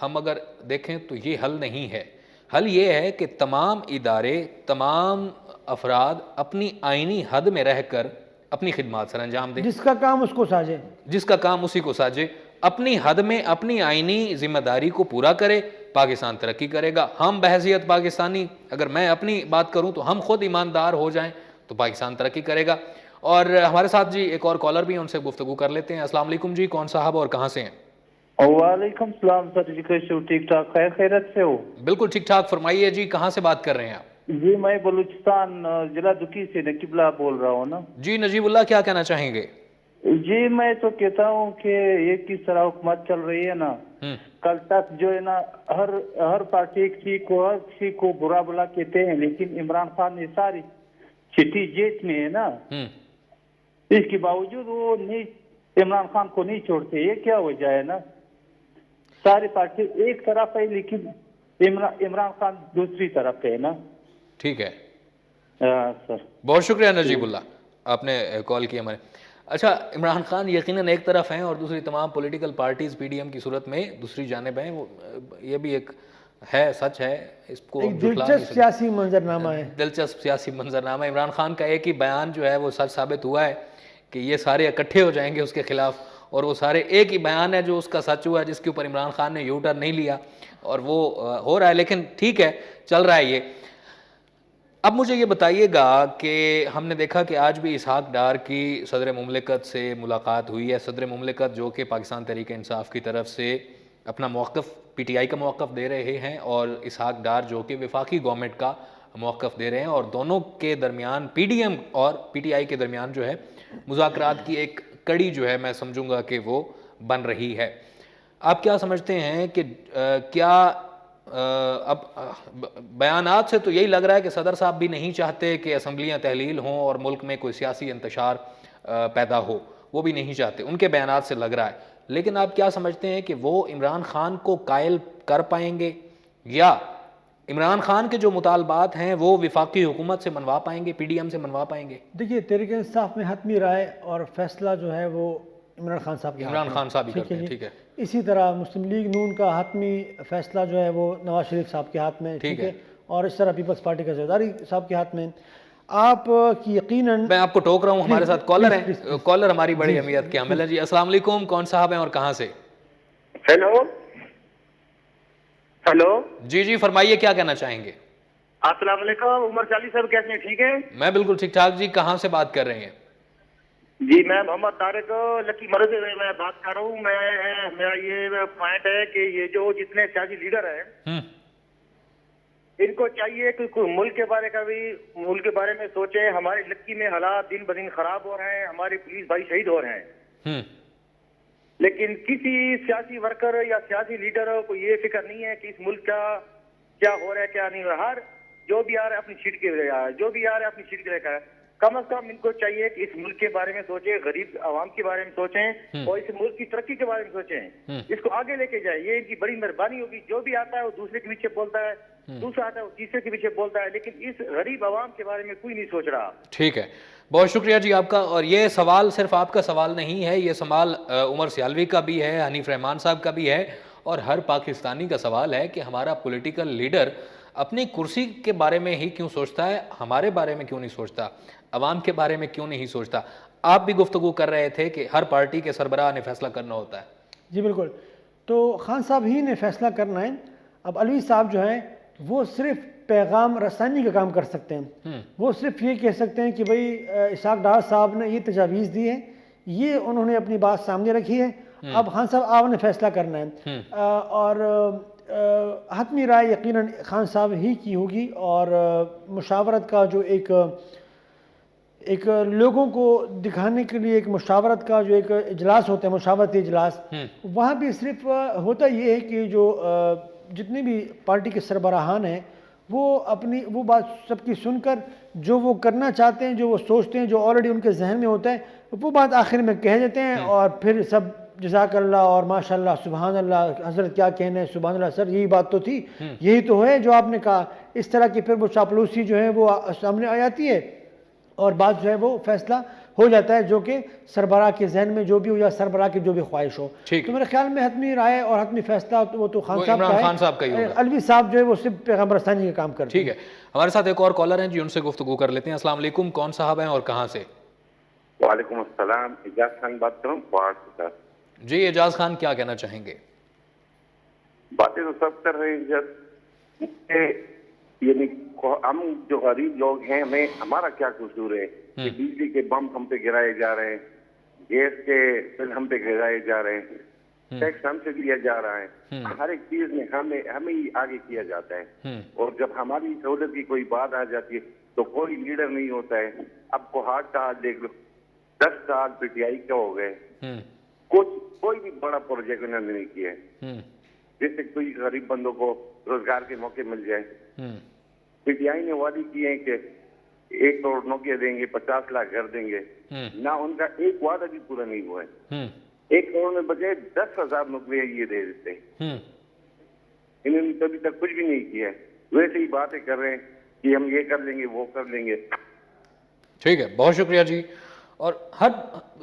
ہم اگر دیکھیں تو یہ حل نہیں ہے۔ حل یہ ہے کہ تمام ادارے، تمام افراد اپنی آئینی حد میں رہ کر اپنی خدمات سر انجام دیں، جس کا کام اس کو ساجے، جس کا کام اسی کو ساجے، اپنی حد میں اپنی آئینی ذمہ داری کو پورا کرے، پاکستان ترقی کرے گا۔ ہم بحیثیت پاکستانی، اگر میں اپنی بات کروں تو ہم خود ایماندار ہو جائیں تو پاکستان ترقی کرے گا۔ اور ہمارے ساتھ جی ایک اور کالر بھی ہیں، ان سے گفتگو کر لیتے ہیں. السلام علیکم جی، کون صاحب اور کہاں سے ہیں؟ وعلیکم السلام سر جی، کیسے ہو؟ ٹھیک ٹھاک، خیریت سے ہو؟ بالکل ٹھیک ٹھاک. فرمائیے جی، کہاں سے بات کر رہے ہیں آپ؟ جی میں بلوچستان ضلع دکی سے نقیب اللہ بول رہا ہوں نا. جی نجیب اللہ، کیا کہنا چاہیں گے؟ جی میں تو کہتا ہوں کہ یہ کس طرح حکومت چل رہی ہے نا، کل تک جو ہے نا ہر پارٹی ہر کسی کو برا بلا کہتے ہیں، لیکن عمران خان نے ساری چٹھی جیت میں ہے نا، اس کے باوجود وہ نہیں عمران خان کو نہیں چھوڑتے. یہ کیا وجہ ہے نا؟ ساری پارٹی ایک طرف ہے لیکن عمران خان دوسری طرف ہے نا. ٹھیک ہے سر، بہت شکریہ نجیب اللہ، آپ نے کال کیا ہمارے. اچھا، عمران خان یقیناً ایک طرف ہیں اور دوسری تمام political parties P D M کی صورت میں دوسری جانب ہیں. وہ یہ بھی ایک ہے، سچ ہے، اس کو ایک دلچسپ سیاسی منظرنامہ ہے. دلچسپ سیاسی منظرنامہ. عمران خان کا ایک ہی بیان جو ہے وہ سچ ثابت ہوا ہے کہ یہ سارے اکٹھے ہو جائیں گے اس کے خلاف، اور وہ سارے ایک ہی بیان ہے جو اس کا سچ ہوا ہے، جس کے اوپر عمران خان نے یو ٹرن نہیں لیا، اور وہ ہو رہا ہے. لیکن ٹھیک ہے، چل رہا ہے یہ. اب مجھے یہ بتائیے گا کہ ہم نے دیکھا کہ آج بھی اسحاق ڈار کی صدر مملکت سے ملاقات ہوئی ہے. صدر مملکت جو کہ پاکستان تحریک انصاف کی طرف سے اپنا موقف پی ٹی آئی کا موقف دے رہے ہیں، اور اسحاق ڈار جو کہ وفاقی گورنمنٹ کا موقف دے رہے ہیں، اور دونوں کے درمیان پی ڈی ایم اور پی ٹی آئی کے درمیان جو ہے مذاکرات کی ایک کڑی جو ہے میں سمجھوں گا کہ وہ بن رہی ہے. آپ کیا سمجھتے ہیں کہ کیا اب بیانات سے تو یہی لگ رہا ہے کہ صدر صاحب بھی نہیں چاہتے کہ اسمبلیاں تحلیل ہوں اور ملک میں کوئی سیاسی انتشار پیدا ہو، وہ بھی نہیں چاہتے، ان کے بیانات سے لگ رہا ہے. لیکن آپ کیا سمجھتے ہیں کہ وہ عمران خان کو قائل کر پائیں گے، یا عمران خان کے جو مطالبات ہیں وہ وفاقی حکومت سے منوا پائیں گے، پی ڈی ایم سے منوا پائیں گے؟ دیکھیے، تحریک انصاف میں حتمی رائے اور فیصلہ جو ہے وہ عمران خان صاحب کے عمران خان صاحب ہی کرتے ہیں. ٹھیک ہے. اسی طرح مسلم لیگ نون کا حتمی فیصلہ جو ہے وہ نواز شریف صاحب کے ہاتھ میں. ٹھیک ہے. اور اس طرح پیپلز پارٹی کا زرداری صاحب کے ہاتھ میں. آپ کی یقیناً میں آپ کو ٹوک رہا ہوں، ہمارے ساتھ کالر ہیں، کالر ہماری بڑی اہمیت کے حامل ہے. جی السلام علیکم، کون صاحب ہیں اور کہاں سے؟ ہیلو ہیلو جی جی فرمائیے، کیا کہنا چاہیں گے؟ السلام علیکم، عمر چالی صاحب کیسے ہیں؟ ٹھیک ہے، میں بالکل ٹھیک ٹھاک. جی کہاں سے بات کر رہے ہیں؟ جی میں محمد طارق لکی مرض سے میں بات کر رہا ہوں. میرا یہ پوائنٹ ہے کہ یہ جو جتنے سیاسی لیڈر ہیں ان کو چاہیے کہ ملک کے بارے میں سوچیں. ہمارے لکی میں حالات دن بدن خراب ہو رہے ہیں، ہمارے پولیس بھائی شہید ہو رہے ہیں، لیکن کسی سیاسی ورکر یا سیاسی لیڈر کو یہ فکر نہیں ہے کہ اس ملک کا کیا ہو رہا ہے کیا نہیں ہو رہا. ہر جو بھی آ رہا ہے اپنی سیٹ کے لیے اپنی سیٹ کے لیے کم از کم ان کو چاہیے کہ اس ملک کے بارے میں سوچیں، غریب عوام کے بارے میں سوچیں، اور اس ملک کی ترقی کے بارے میں سوچیں، اس کو آگے لے کے جائیں. یہ ان کی بڑی مہربانی ہوگی. جو بھی آتا ہے وہ دوسرے کے پیچھے بولتا ہے، دوسرا آتا ہے وہ تیسرے کے پیچھے بولتا ہے، لیکن اس غریب عوام کے بارے میں کوئی نہیں سوچ رہا. ٹھیک ہے، بہت شکریہ جی آپ کا. اور یہ سوال صرف آپ کا سوال نہیں ہے، یہ سوال عمر سیالوی کا بھی ہے، حنیف رحمان صاحب کا بھی ہے، اور ہر پاکستانی کا سوال ہے کہ ہمارا پولیٹیکل لیڈر اپنی کرسی کے بارے میں ہی کیوں سوچتا ہے، ہمارے بارے میں کیوں نہیں سوچتا، عوام کے بارے میں کیوں نہیں سوچتا. آپ بھی گفتگو کر رہے تھے کہ ہر پارٹی کے سربراہ نے فیصلہ کرنا ہوتا ہے. جی بالکل. تو خان صاحب ہی نے فیصلہ کرنا ہے. اب علوی صاحب جو ہیں وہ صرف پیغام رسانی کا کام کر سکتے ہیں. وہ صرف یہ کہہ سکتے ہیں کہ بھئی اسحاق ڈار صاحب نے یہ تجاویز دی ہے، یہ انہوں نے اپنی بات سامنے رکھی ہے، اب خان صاحب آپ نے فیصلہ کرنا ہے. اور حتمی رائے یقیناً خان صاحب ہی کی ہوگی، اور مشاورت کا جو ایک لوگوں کو دکھانے کے لیے ایک مشاورت کا جو ایک اجلاس ہوتا ہے، مشاورتی اجلاس، وہاں بھی صرف ہوتا یہ ہے کہ جو جتنے بھی پارٹی کے سربراہان ہیں وہ بات سب کی سن کر جو وہ کرنا چاہتے ہیں، جو وہ سوچتے ہیں، جو آلریڈی ان کے ذہن میں ہوتا ہے، وہ بات آخر میں کہہ دیتے ہیں، اور پھر سب جزاک اللہ اور ماشاء اللہ سبحان اللہ حضرت کیا کہنے، سبحان اللہ سر یہی بات تو تھی، یہی تو ہے جو آپ نے کہا. اس طرح کی پھر وہ چاپلوسی جو ہے وہ سامنے آ جاتی ہے، اور بات جو ہے وہ فیصلہ ہو جاتا ہے جو کہ سربراہ کے ذہن میں جو بھی ہو یا سربراہ کی جو بھی خواہش ہو. تو میرے خیال میں حتمی رائے اور حتمی فیصلہ وہ تو خان صاحب کا ہے. علوی صاحب جو ہے وہ صرف پیغام رسانی کا کام کرتے ہیں. ٹھیک ہے، ہمارے ساتھ ایک اور کالر ہیں جی، ان سے گفتگو کر لیتے ہیں. السلام علیکم، کون صاحب ہیں اور کہاں سے؟ وعلیکم السلام، اعجاز خان بات کروں پہاڑ سے. جی اعجاز خان، کیا کہنا چاہیں گے؟ باتیں تو سب کر رہے ہیں. جب یعنی ہم جو غریب لوگ ہیں ہمیں ہمارا کیا قصور ہے کہ بجلی کے بم ہم پہ گرائے جا رہے ہیں, گیس کے بل ہم پہ گرائے جا رہے ہیں, ٹیکس ہم سے لیا جا رہا ہے, ہر ایک چیز میں ہمیں ہی آگے کیا جاتا ہے. اور جب ہماری سہولت کی کوئی بات آ جاتی ہے تو کوئی لیڈر نہیں ہوتا ہے. اب کوہاٹ کا حال دیکھ لو, 10 سال پی ٹی آئی کے ہو گئے, کوئی بھی بڑا پروجیکٹ انہوں نے نہیں کیا ہے جس سے کوئی غریب بندوں کو روزگار کے موقع مل جائے. پی ٹی آئی نے وعدے کیے ہیں کہ 1 کروڑ نوکریاں دیں گے, 50 لاکھ گھر دیں گے, نہ ان کا ایک وعدہ بھی پورا نہیں ہوا ہے. 1 کروڑ میں بجائے 10,000 نوکریاں یہ دے دیتے ہیں. انہوں نے کبھی تک کچھ بھی نہیں کیا ہے, ویسے ہی باتیں کر رہے ہیں کہ ہم یہ کر لیں گے وہ کر لیں گے. ٹھیک ہے, بہت شکریہ جی. اور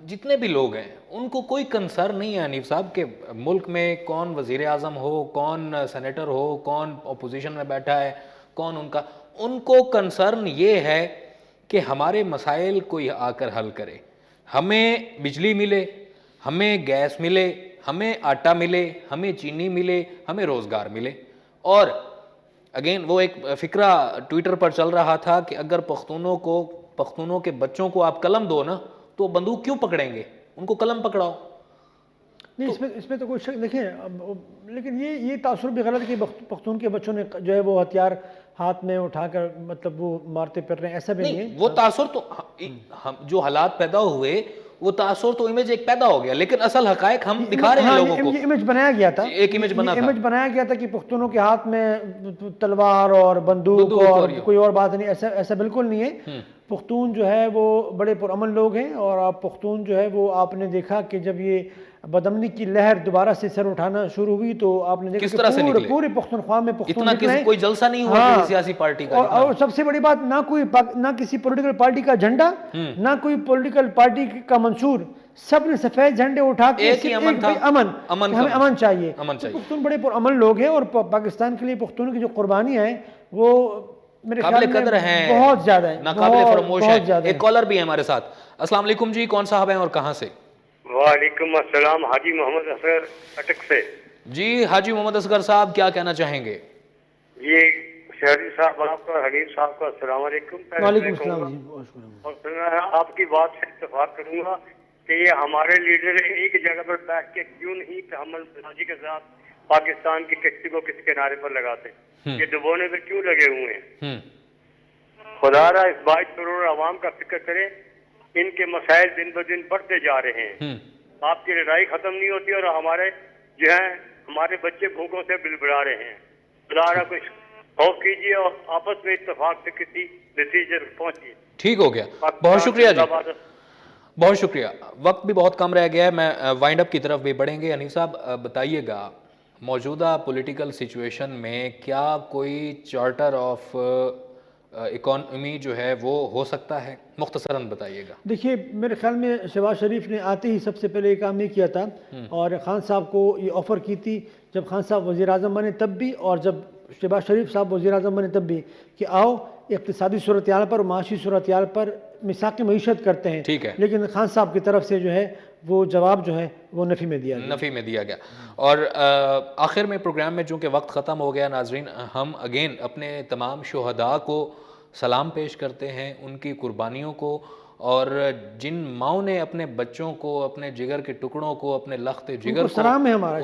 جتنے بھی لوگ ہیں ان کو کوئی کنسرن نہیں ہے حنیف صاحب کہ ملک میں کون وزیر اعظم ہو, کون سینیٹر ہو, کون اپوزیشن میں بیٹھا ہے, کون ان کو کنسرن یہ ہے کہ ہمارے مسائل کوئی آ کر حل کرے. ہمیں بجلی ملے, ہمیں گیس ملے, ہمیں آٹا ملے, ہمیں چینی ملے, ہمیں روزگار ملے. اور اگین وہ ایک فکرہ ٹویٹر پر چل رہا تھا کہ اگر پختونوں کے بچوں کو آپ قلم دو نا تو بندوق کیوں پکڑیں گے, ان کو قلم پکڑاؤ. نہیں, اس میں تو کوئی شک دیکھیں, لیکن یہ تاثر بھی غلط ہے کہ پختون کے بچوں نے جو ہے وہ ہتھیار ہاتھ میں اٹھا کر مطلب وہ مارتے پھر رہے ہیں, ایسا بھی نہیں ہے. وہ تاثر تو جو حالات پیدا ہوئے وہ تاثر تو امیج ایک پیدا ہو گیا, لیکن اصل حقائق ہم دکھا رہے ہیں لوگوں کو. یہ امیج بنایا گیا تھا, ایک امیج بنایا گیا تھا کہ پختونوں کے ہاتھ میں تلوار اور بندوق اور کوئی اور بات نہیں. ایسا بالکل نہیں ہے. پختون جو ہے وہ بڑے پرامن لوگ ہیں, اور آپ پختون جو ہے وہ آپ نے دیکھا کہ جب یہ بدامنی کی لہر دوبارہ سے سر اٹھانا شروع ہوئی تو آپ نے دیکھا کہ پورے پختونخوا میں پختون نکلے. کوئی جلسہ نہیں ہوا کسی سیاسی پارٹی کا. اور سب سے بڑی بات, نہ کسی پولیٹیکل پارٹی کا جھنڈا, نہ کوئی پولیٹیکل پارٹی کا منشور, سب نے سفید جھنڈے اٹھا کے ہمیں امن چاہیے. پختون بڑے پرامن لوگ ہیں, اور پاکستان کے لیے پختونوں کی جو قربانیاں ہیں وہ میرے خیال میں بہت زیادہ ہیں, ناقابل فراموش ہے. ایک کالر بھی ہے ہمارے ساتھ. السلام علیکم جی, کون صاحب ہیں اور کہاں سے؟ وعلیکم السلام, حاجی محمد اصغر اٹک سے. جی حاجی محمد اصغر صاحب, کیا کہنا چاہیں گے؟ جی شہری صاحب آپ کا, حنیف صاحب کا السلام علیکم. وعلیکم السلام. اور آپ کی بات سے اتفاق کروں گا کہ یہ ہمارے لیڈر ایک جگہ پر بیٹھ کے کیوں نہیں تحمل پسندی کے ساتھ پاکستان کی کشتی کو کس کنارے پر لگاتے, یہ ڈبونے پہ کیوں لگے ہوئے ہیں؟ خدا را اس 22 کروڑ عوام کا فکر کرے, ان کے مسائل دن بدن بڑھتے جا رہے ہیں. آپ کی لڑائی ختم نہیں ہوتی اور ہمارے جو ہیں ہمارے بچے بھوکوں سے بلبلا رہے ہیں. خدا را کچھ خوف کیجیے اور آپس میں اتفاق سے کسی نتیجے پر پہنچیے. ٹھیک ہو گیا, بہت شکریہ جی, بہت شکریہ. وقت بھی بہت کم رہ گیا ہے, میں وائنڈ اپ کی طرف بھی بڑھیں گے. حنیف صاحب بتائیے گا, موجودہ پولیٹیکل سچویشن میں کیا کوئی چارٹر آف اکانومی جو ہے وہ ہو سکتا ہے؟ مختصراً بتائیے گا. دیکھیے میرے خیال میں شہباز شریف نے آتے ہی سب سے پہلے یہ کام یہ کیا تھا, اور خان صاحب کو یہ آفر کی تھی جب خان صاحب وزیر اعظم بنے تب بھی, اور جب شہباز شریف صاحب وزیر اعظم بنے تب بھی, کہ آؤ اقتصادی صورتحال پر, معاشی صورتحال پر میثاق معیشت کرتے ہیں. ٹھیک ہے, لیکن خان صاحب کی طرف سے جو ہے وہ جواب جو ہے وہ نفی میں دیا گیا. اور آخر میں پروگرام میں چونکہ وقت ختم ہو گیا ناظرین, ہم اگین اپنے تمام شہداء کو سلام پیش کرتے ہیں, ان کی قربانیوں کو, اور جن ماؤں نے اپنے بچوں کو, اپنے جگر کے ٹکڑوں کو, اپنے لخت جگر کو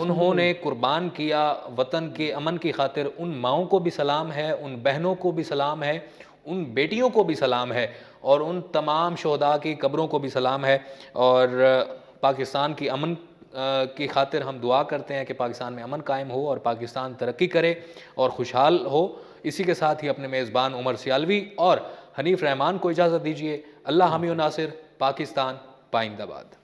انہوں نے قربان کیا وطن کے امن کی خاطر, ان ماؤں کو بھی سلام ہے, ان بہنوں کو بھی سلام ہے, ان بیٹیوں کو بھی سلام ہے, اور ان تمام شہداء کی قبروں کو بھی سلام ہے. اور پاکستان کی امن کی خاطر ہم دعا کرتے ہیں کہ پاکستان میں امن قائم ہو اور پاکستان ترقی کرے اور خوشحال ہو. اسی کے ساتھ ہی اپنے میزبان عمر سیالوی اور حنیف رحمان کو اجازت دیجیے. اللہ حامی و ناصر. پاکستان پائندہ باد.